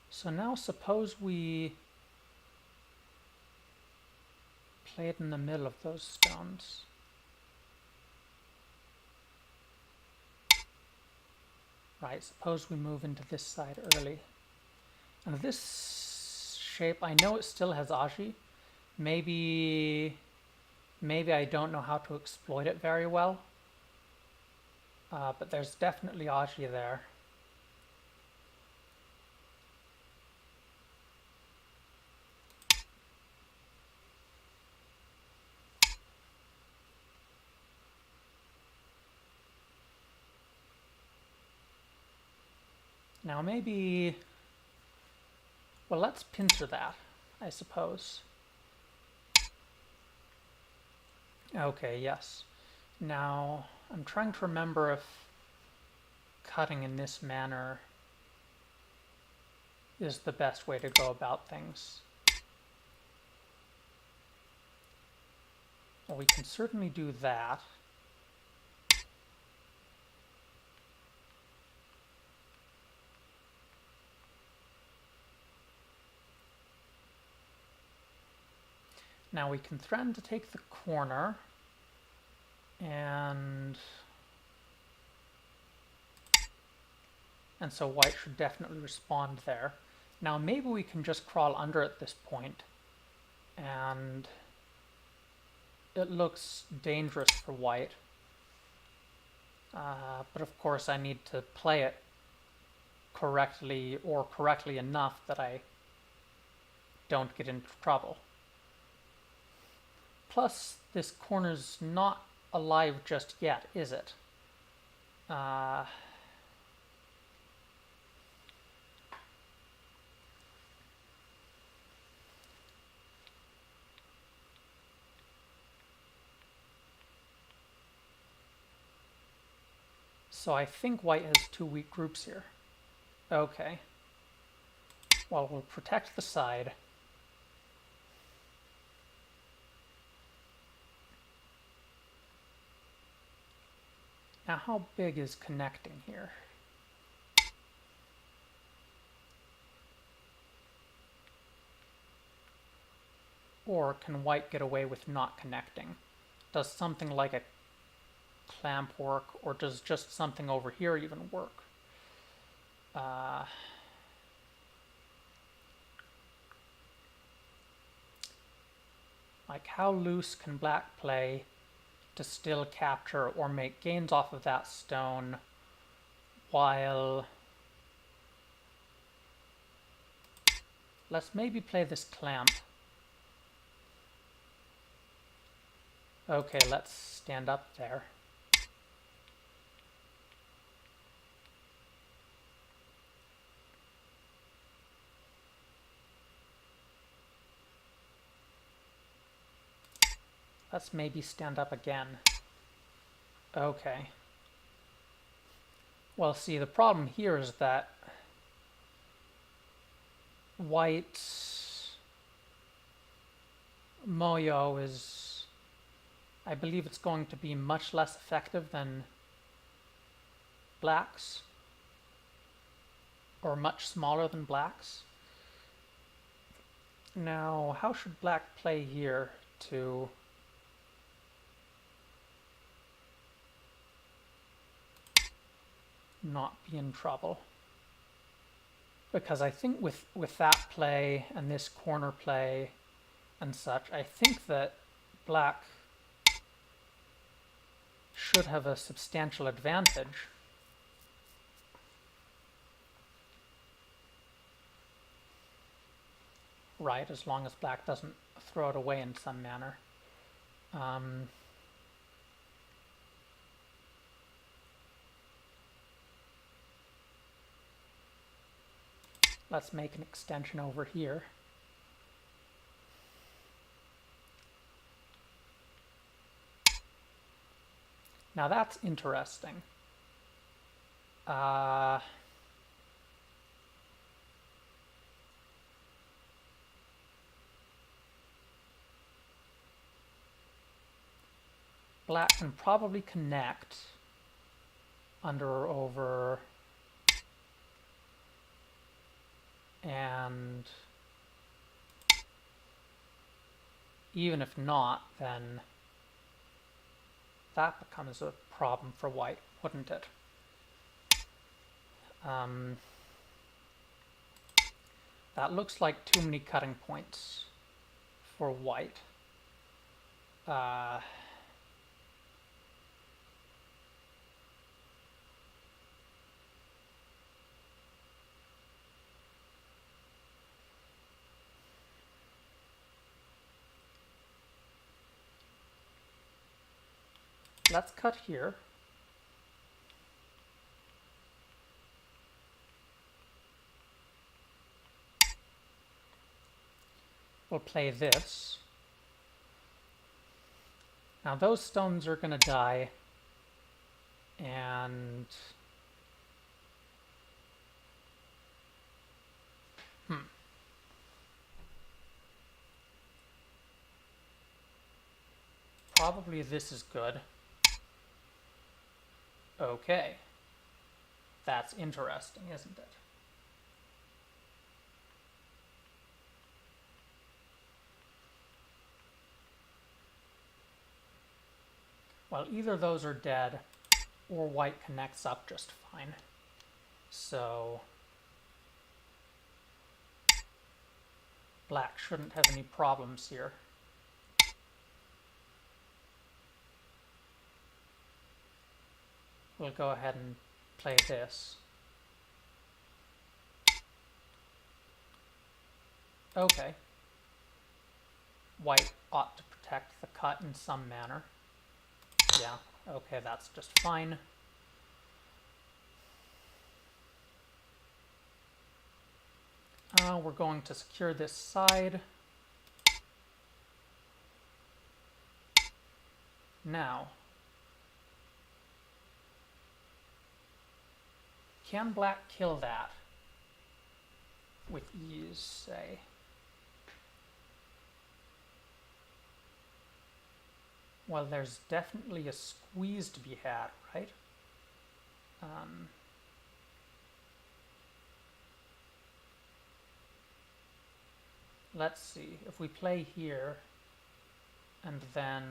So now suppose we play it in the middle of those stones. Right, suppose we move into this side early. And this shape, I know it still has Aji. Maybe I don't know how to exploit it very well. But there's definitely Aji there. Now maybe, well, let's pincer that, I suppose. Okay, yes. Now, I'm trying to remember if cutting in this manner is the best way to go about things. Well, we can certainly do that. Now we can threaten to take the corner, and so white should definitely respond there. Now maybe we can just crawl under at this point, and it looks dangerous for white. But of course I need to play it correctly, or correctly enough that I don't get into trouble. Plus, this corner's not alive just yet, is it? So I think white has two weak groups here. Okay. Well, we'll protect the side. Now, how big is connecting here? Or can white get away with not connecting? Does something like a clamp work, or does just something over here even work? Like, how loose can black play to still capture or make gains off of that stone while... Let's maybe play this clamp. Okay, let's stand up there. Let's maybe stand up again. Okay. Well, see, the problem here is that white's Moyo is... I believe it's going to be much less effective than black's, or much smaller than black's. Now, how should black play here to not be in trouble? Because I think with that play and this corner play and such, I think that black should have a substantial advantage. Right, as long as black doesn't throw it away in some manner. Let's make an extension over here. Now that's interesting. Black can probably connect under or over, and even if not, then that becomes a problem for white, wouldn't it? Um, that looks like too many cutting points for white. Let's cut here. We'll play this. Now those stones are going to die, and probably this is good. Okay. That's interesting, isn't it? Well, either those are dead, or white connects up just fine. So black shouldn't have any problems here. We'll go ahead and play this. Okay. White ought to protect the cut in some manner. Yeah, okay, that's just fine. We're going to secure this side. Now, can black kill that with ease, say? Well, there's definitely a squeeze to be had, right? Let's see, if we play here, and then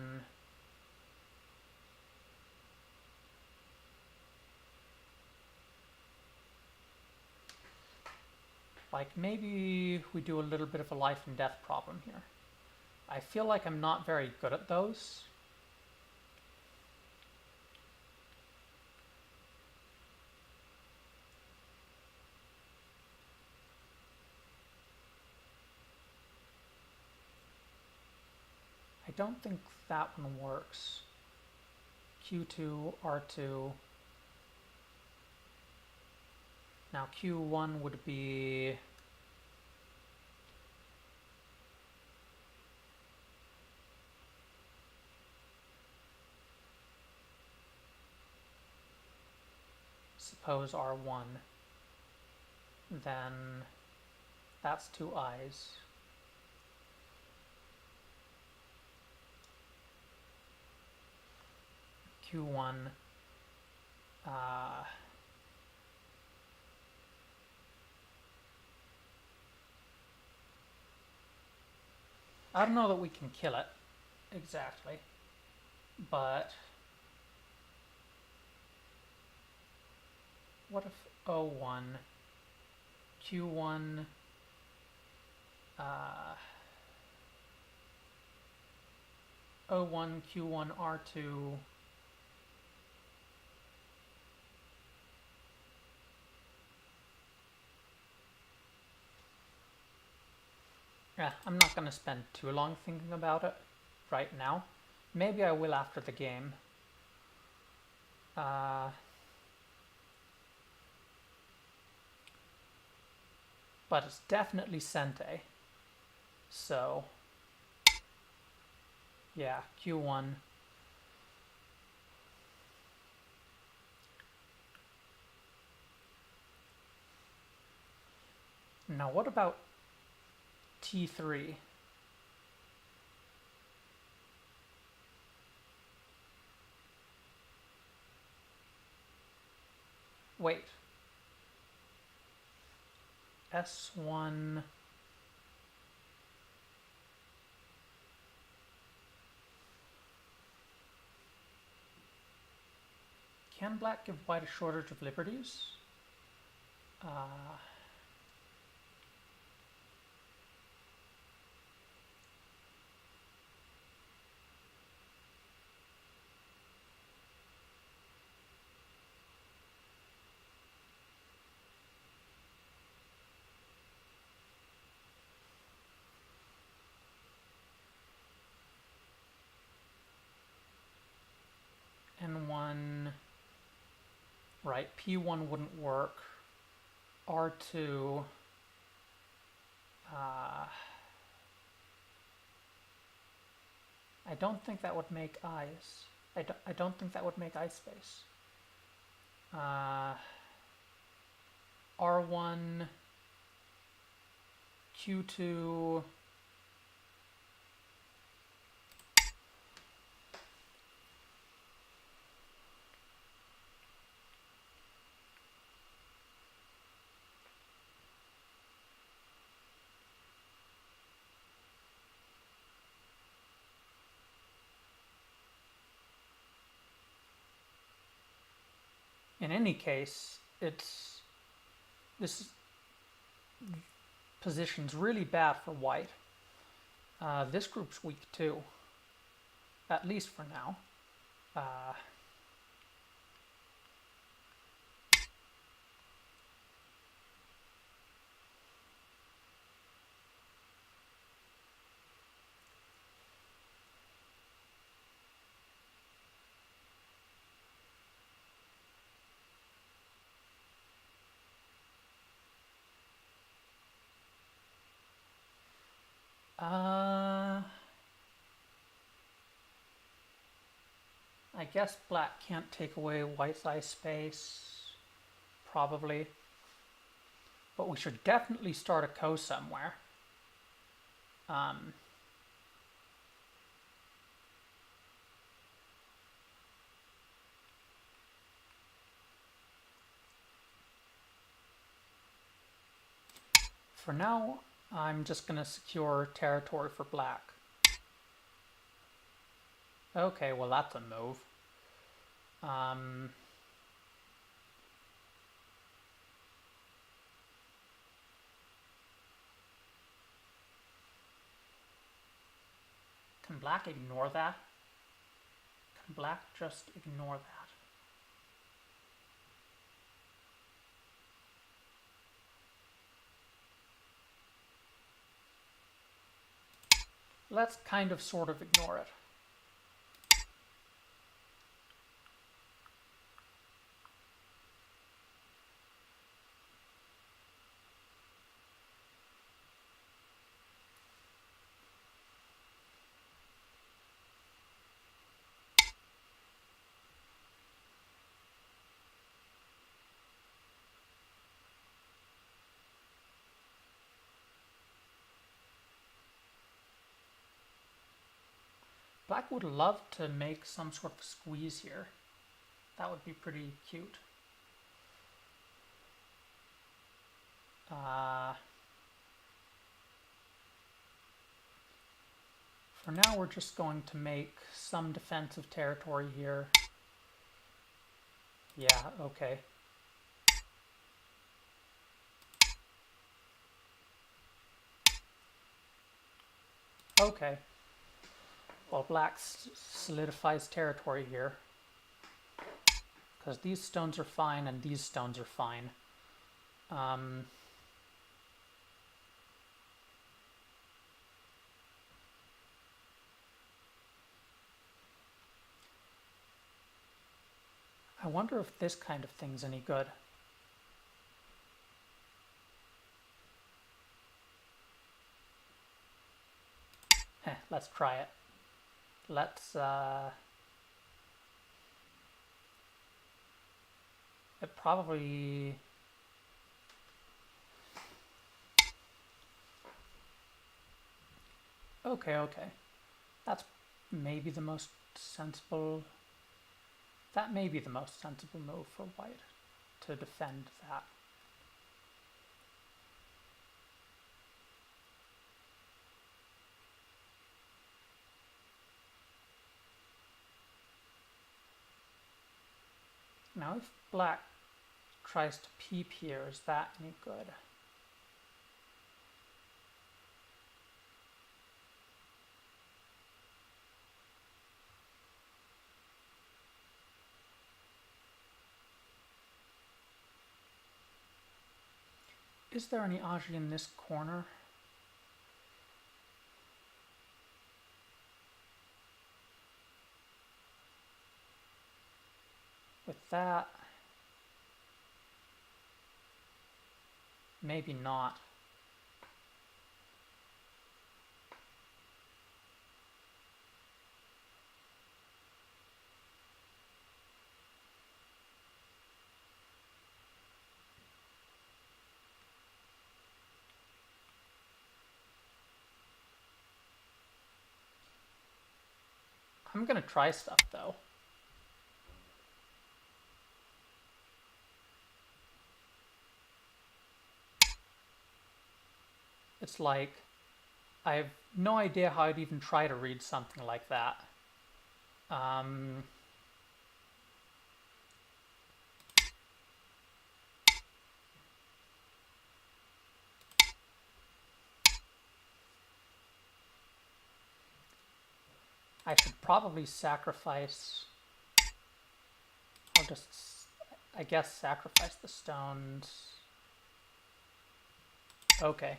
like maybe we do a little bit of a life and death problem here. I feel like I'm not very good at those. I don't think that one works. Q2, R2. Now Q1 would be suppose R1. Then that's two eyes. Q1. I don't know that we can kill it exactly, but what if O1, Q1, O1, Q1, R2, yeah, I'm not going to spend too long thinking about it right now. Maybe I will after the game. But it's definitely Sente. So, yeah, Q1. Now what about T3? Wait. S1. Can black give white a shortage of liberties? N1, right, P1 wouldn't work. R2, I don't think that would make ice. I don't think that would make ice space. R1, Q2, in any case, this position's really bad for white. This group's weak too, at least for now. I guess black can't take away white's ice space, probably. But we should definitely start a ko somewhere. For now, I'm just going to secure territory for black. Okay, well that's a move. Can black ignore that? Can black just ignore that? Let's kind of sort of ignore it. Black would love to make some sort of squeeze here. That would be pretty cute. For now, we're just going to make some defensive territory here. Yeah, okay. Okay. Well, black solidifies territory here. Because these stones are fine and these stones are fine. I wonder if this kind of thing's any good. Let's try it. Let's, it probably, okay. That's maybe the most sensible, that may be the most sensible move for white, to defend that. Now if black tries to peep here. Is that any good? Is there any aji in this corner? With that, maybe not. I'm gonna try stuff though. It's like, I have no idea how I'd even try to read something like that. I should probably sacrifice, I'll just, I guess, sacrifice the stones. Okay.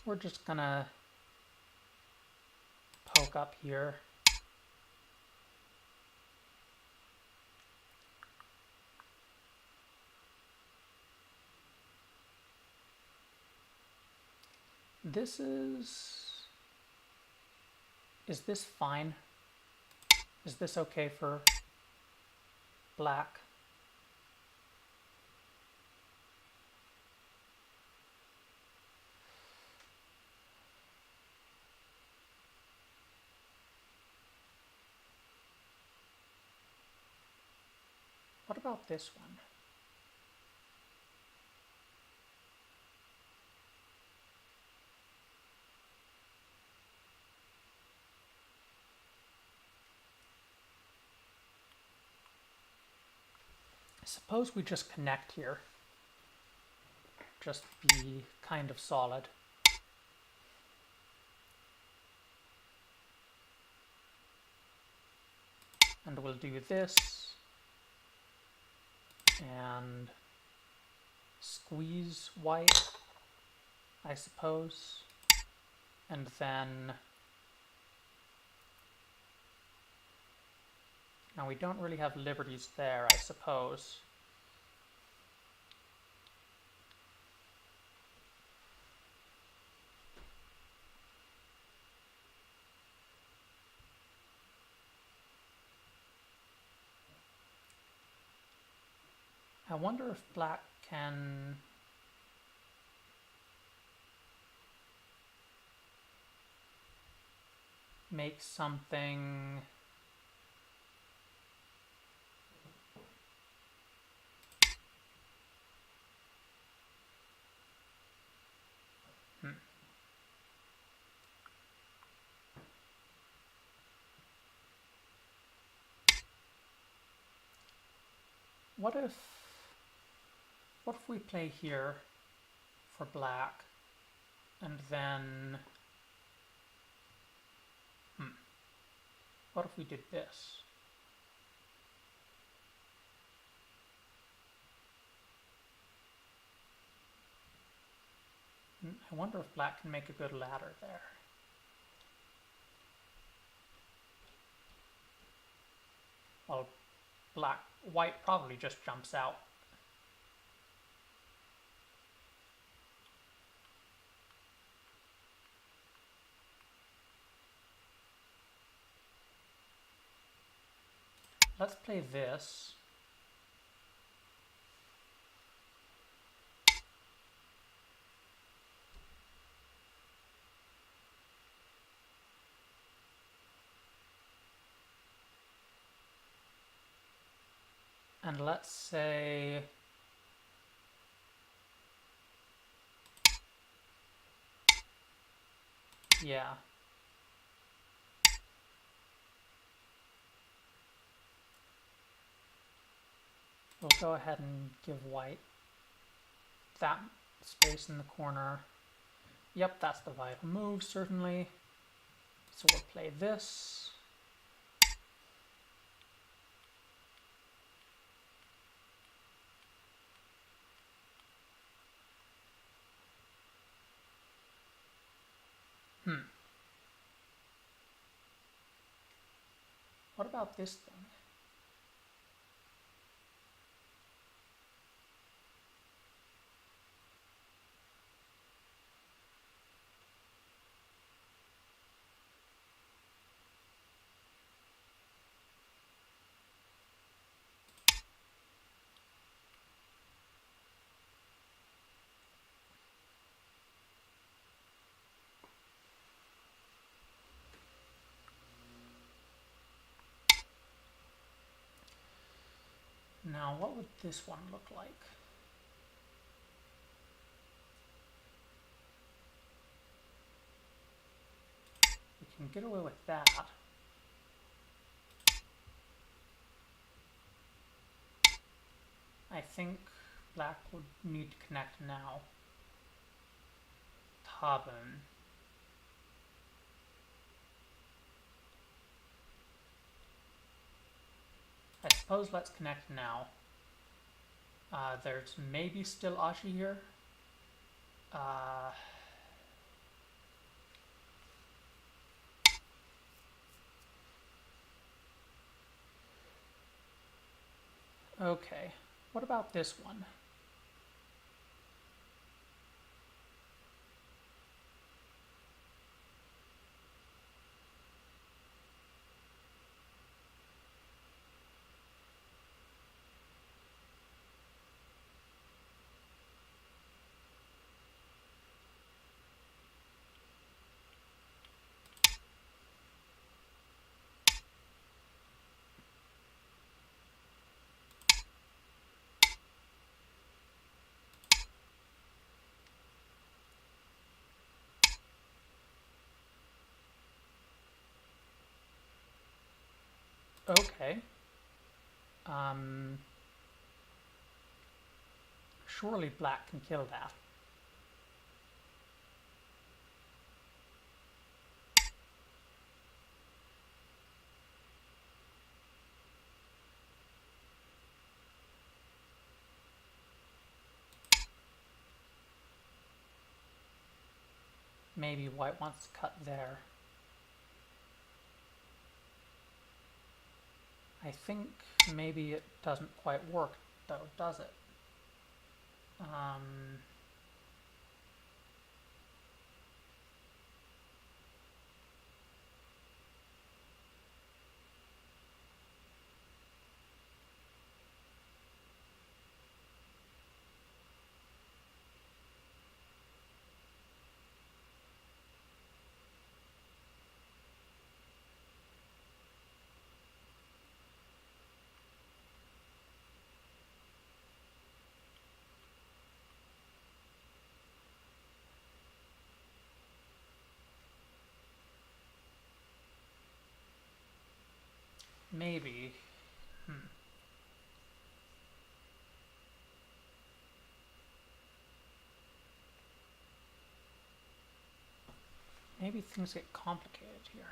We're just gonna poke up here. This is this fine? Is this okay for black? What about this one? Suppose we just connect here. Just be kind of solid. And we'll do this. And squeeze white, I suppose. And then... Now we don't really have liberties there, I suppose. I wonder if black can make something... What if we play here for black and then what if we did this? I wonder if black can make a good ladder there. Well, white probably just jumps out. Let's play this. And let's say Yeah. We'll go ahead and give white that space in the corner. Yep, that's the vital move, certainly. So we'll play this. What about this thing? Now, what would this one look like? We can get away with that. I think black would need to connect now. Haben. I suppose let's connect now. There's maybe still Ashi here. Okay, what about this one? Okay. Surely black can kill that. Maybe white wants to cut there. I think maybe it doesn't quite work though, does it? Maybe. Maybe things get complicated here.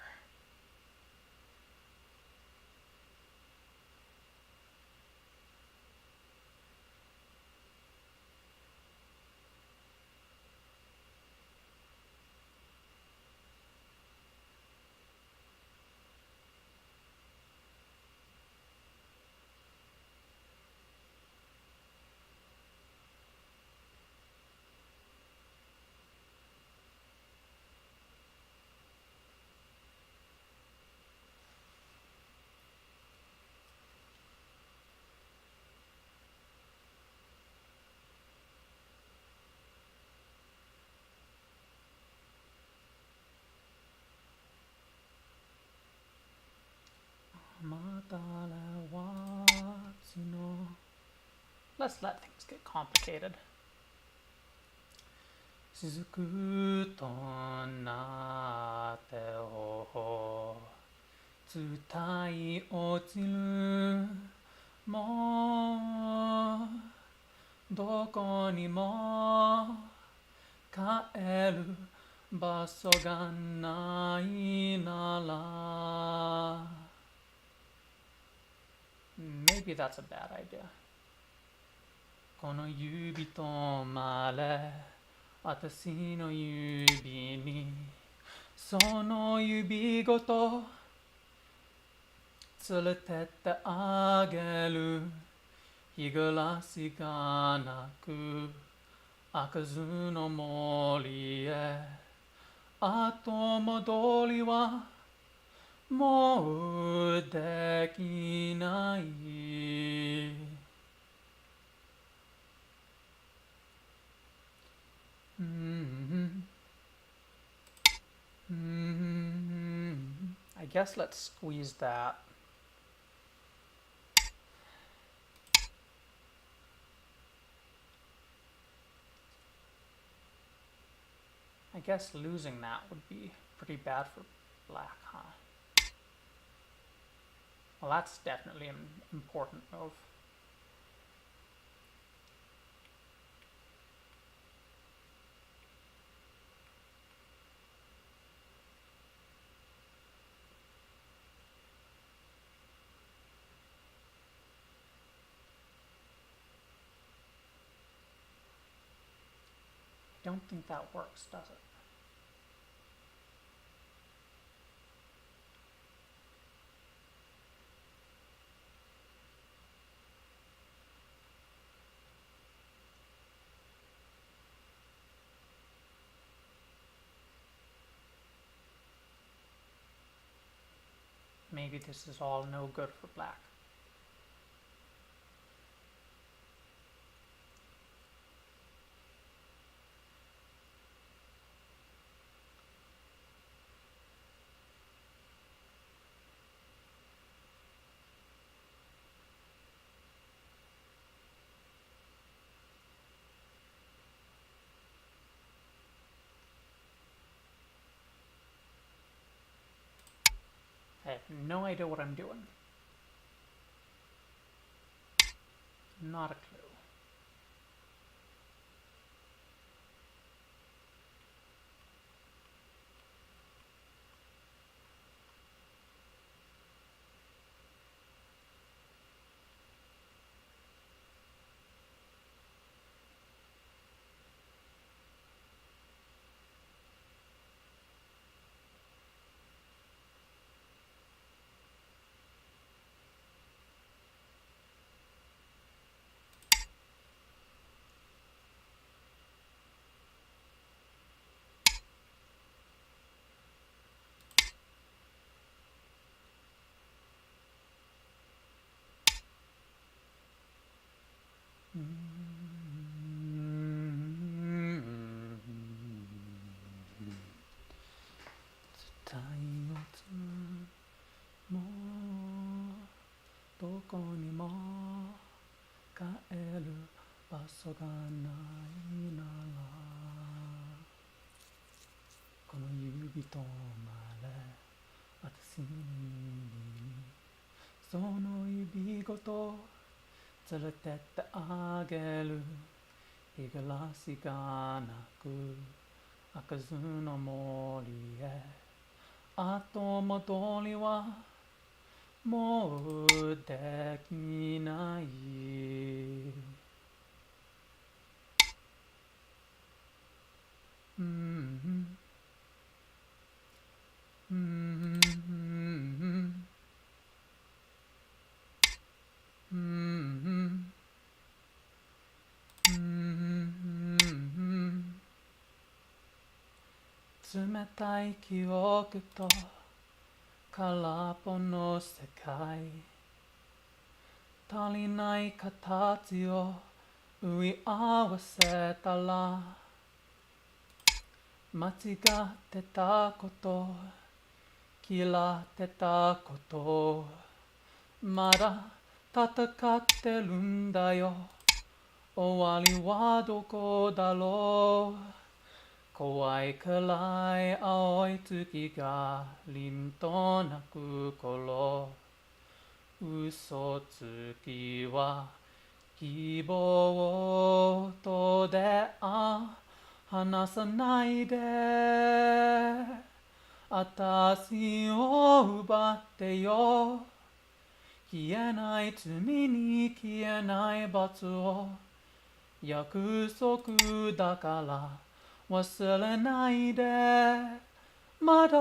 Let's let things get complicated. 雫となってを伝い落ちるもうどこにも帰る場所がないなら Maybe that's a bad idea. この指とまれ私の指にその指ごと連れてってあげる日暮らしがなく開かずの森へ後戻りはもうできないI guess let's squeeze that. I guess losing that would be pretty bad for black, huh? Well, that's definitely an important move. I don't think that works, does it? Maybe this is all no good for black. I have no idea what I'm doing. Not a clue.もうどこにも帰る場所がないならこの指とまれ私の指にその指ごと連れてってあげる日暮らしがなく開かずの森へ後戻りはもうできない。冷たい記憶と空っぽの世界足りない形を縫い合わせたら間違ってたこと嫌ってたことまだ戦ってるんだよ終わりはどこだろう怖い暗い青い月が凛と泣く頃、嘘つきは希望とで話さないで、あたしを奪ってよ。消えない罪に消えない罰を、約束だから忘れないで。まだ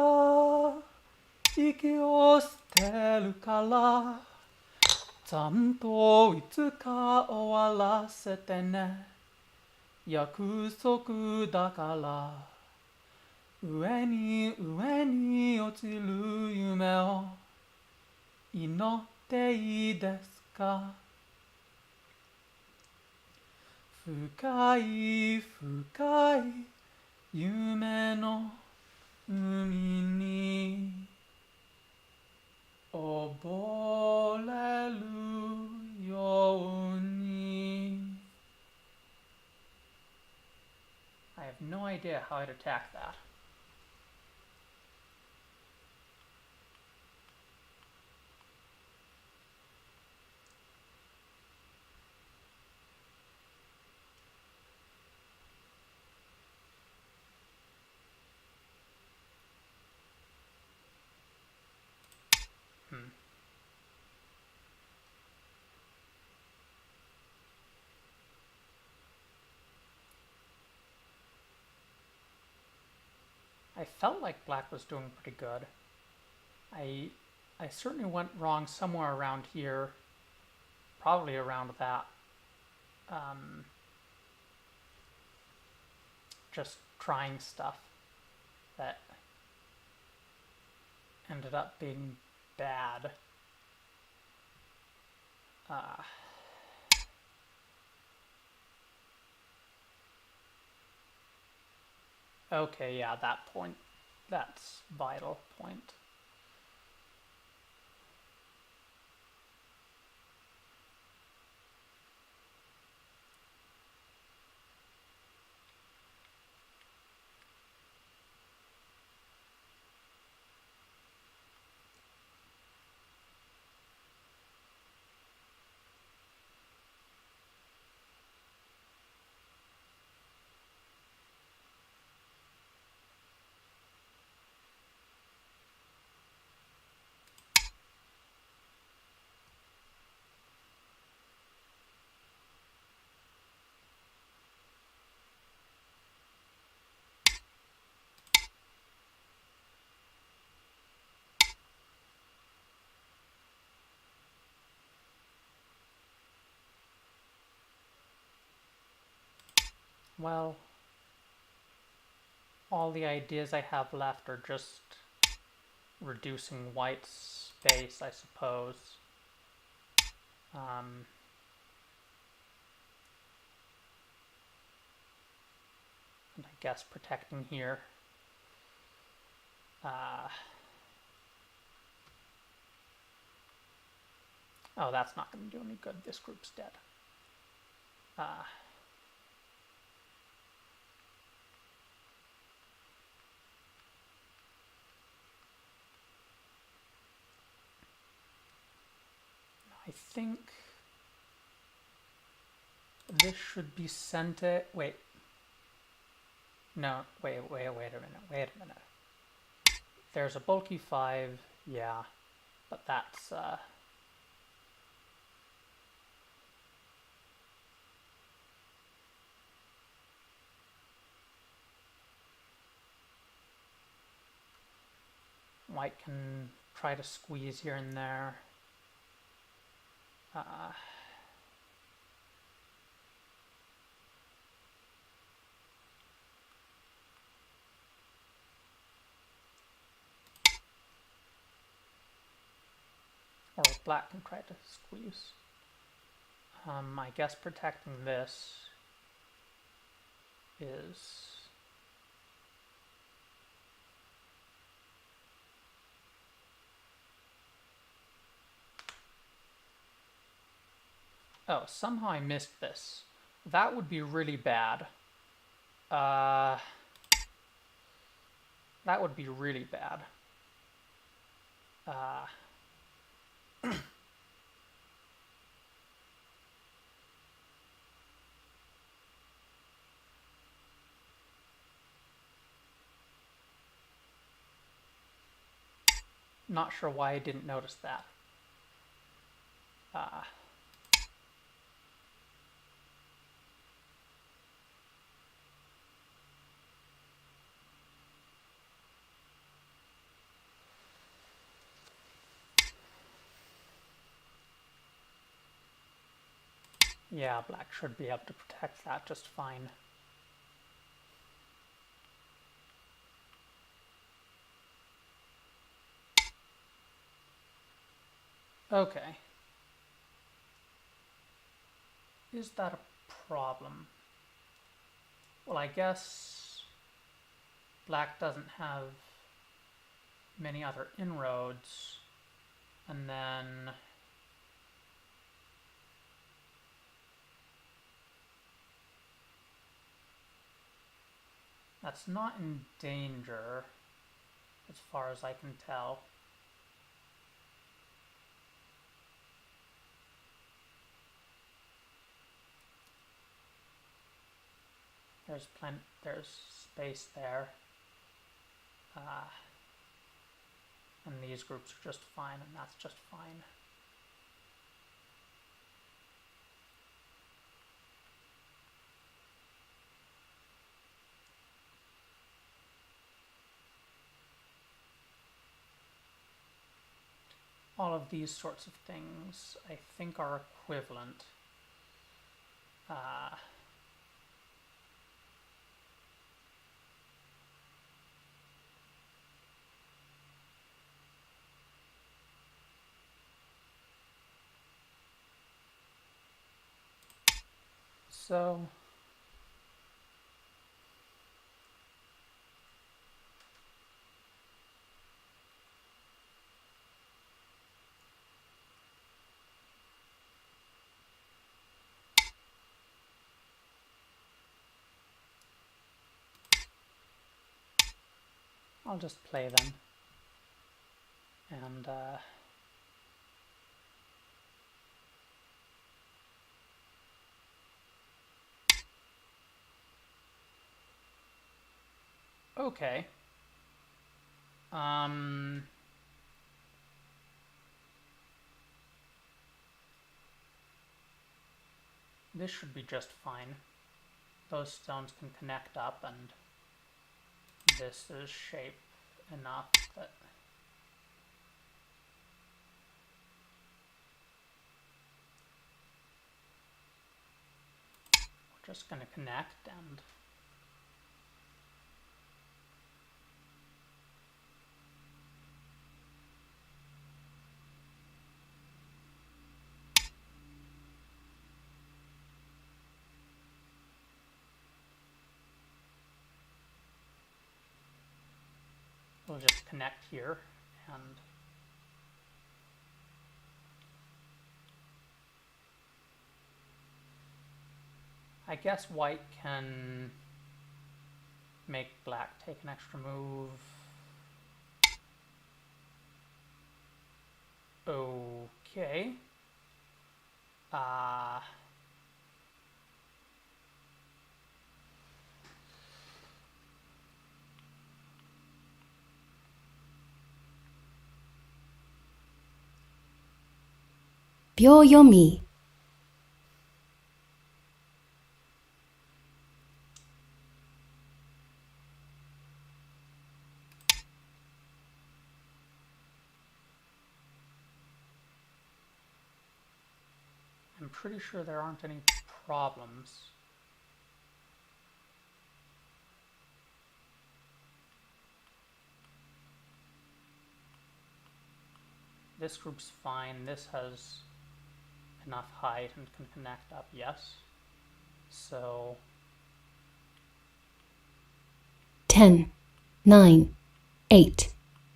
息を捨てるから、ちゃんといつか終わらせてね。約束だから、上に上に落ちる夢を祈っていいですか。深い深い夢の海に溺れるように。I have no idea how I'd attack that. I felt like black was doing pretty good. I certainly went wrong somewhere around here, probably around that. Just trying stuff that ended up being bad. Okay, yeah, that point. That's vital point. Well, all the ideas I have left are just reducing white space, I suppose. And I guess protecting here. Oh, that's not going to do any good. This group's dead. I think this should be center. Wait. No, wait a minute. There's a bulky 5, yeah, but that's white can try to squeeze here and there. Or black can try to squeeze. I guess protecting this is... Oh, somehow I missed this. That would be really bad. That would be really bad. Not sure why I didn't notice that. Yeah, black should be able to protect that just fine. Okay. Is that a problem? Well, I guess black doesn't have many other inroads, and then that's not in danger as far as I can tell. There's space there. And these groups are just fine, and that's just fine. All of these sorts of things, I think, are equivalent. So I'll just play them. And okay. This should be just fine. Those stones can connect up, and this is shape enough that we're just going to connect, and we'll just connect here, and I guess white can make black take an extra move. Okay. Byo-yomi. I'm pretty sure there aren't any problems. This group's fine. This has enough height and can connect up, yes. So 10, 9, 8,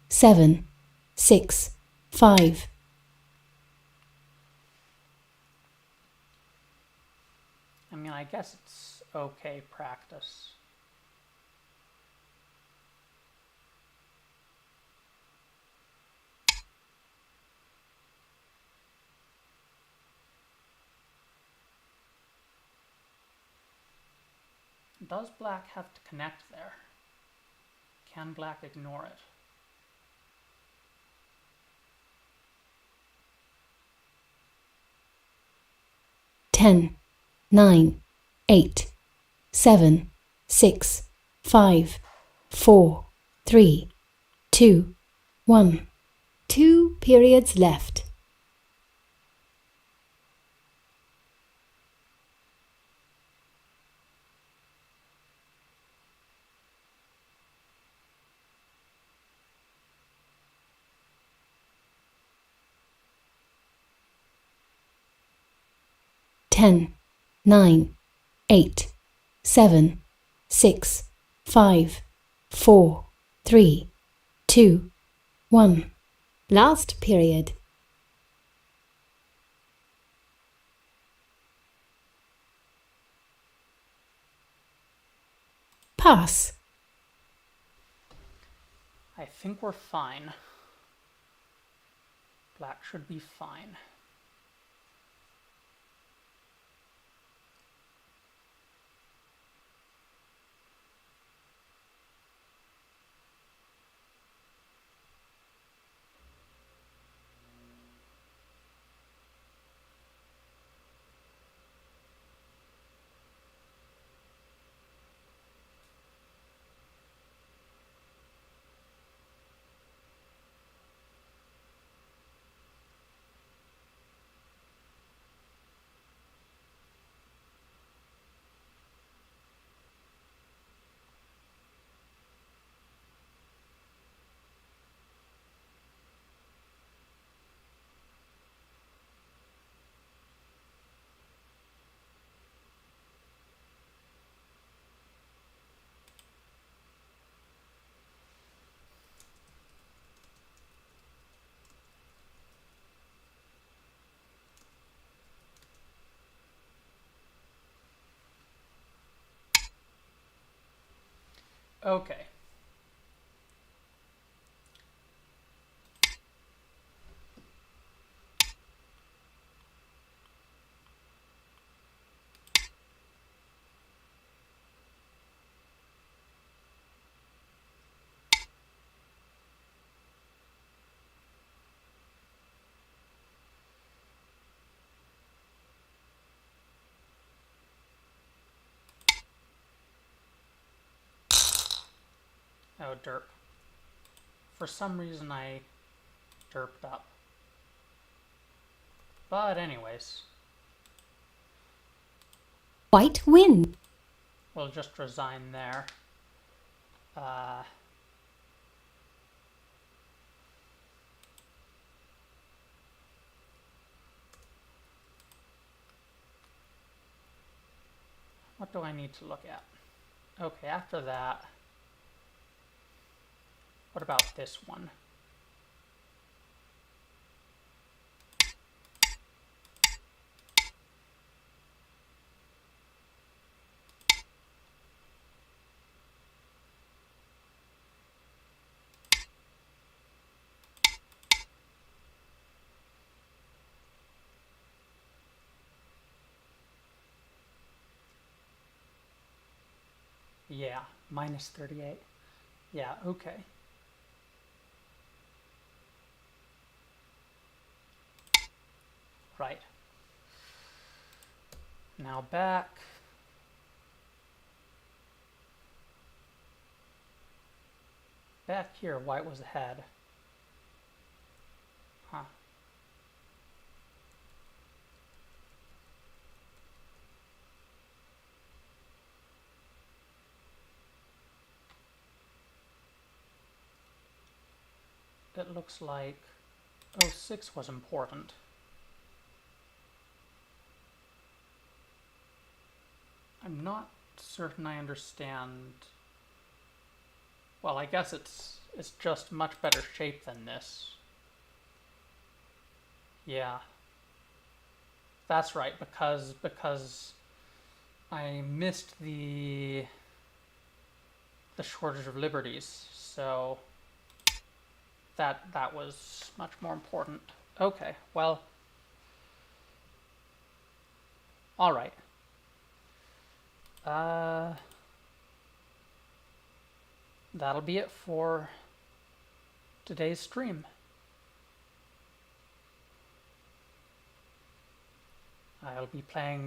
7, 6, 5. I mean, I guess it's okay practice. Does black have to connect there? Can black ignore it? Ten, 9, 8, 7, 6, 5, 4, 3, 2, 1. 2 periods left. Ten, 9, 8, 7, 6, 5, 4, 3, 2, 1. Last period. Pass. I think we're fine. Black should be fine. Okay. Oh, derp. For some reason I derped up. But anyways, White win. we'll just resign there. What do I need to look at? Okay, after that, what about this one? Yeah, minus 38. Yeah, okay. Right. Now back. Back here, white was ahead. Huh. It looks like 06 was important. I'm not certain I understand. Well, I guess it's just much better shape than this. Yeah. That's right, because I missed the shortage of liberties, so that was much more important. Okay, well, all right. that'll be it for today's stream. I'll be playing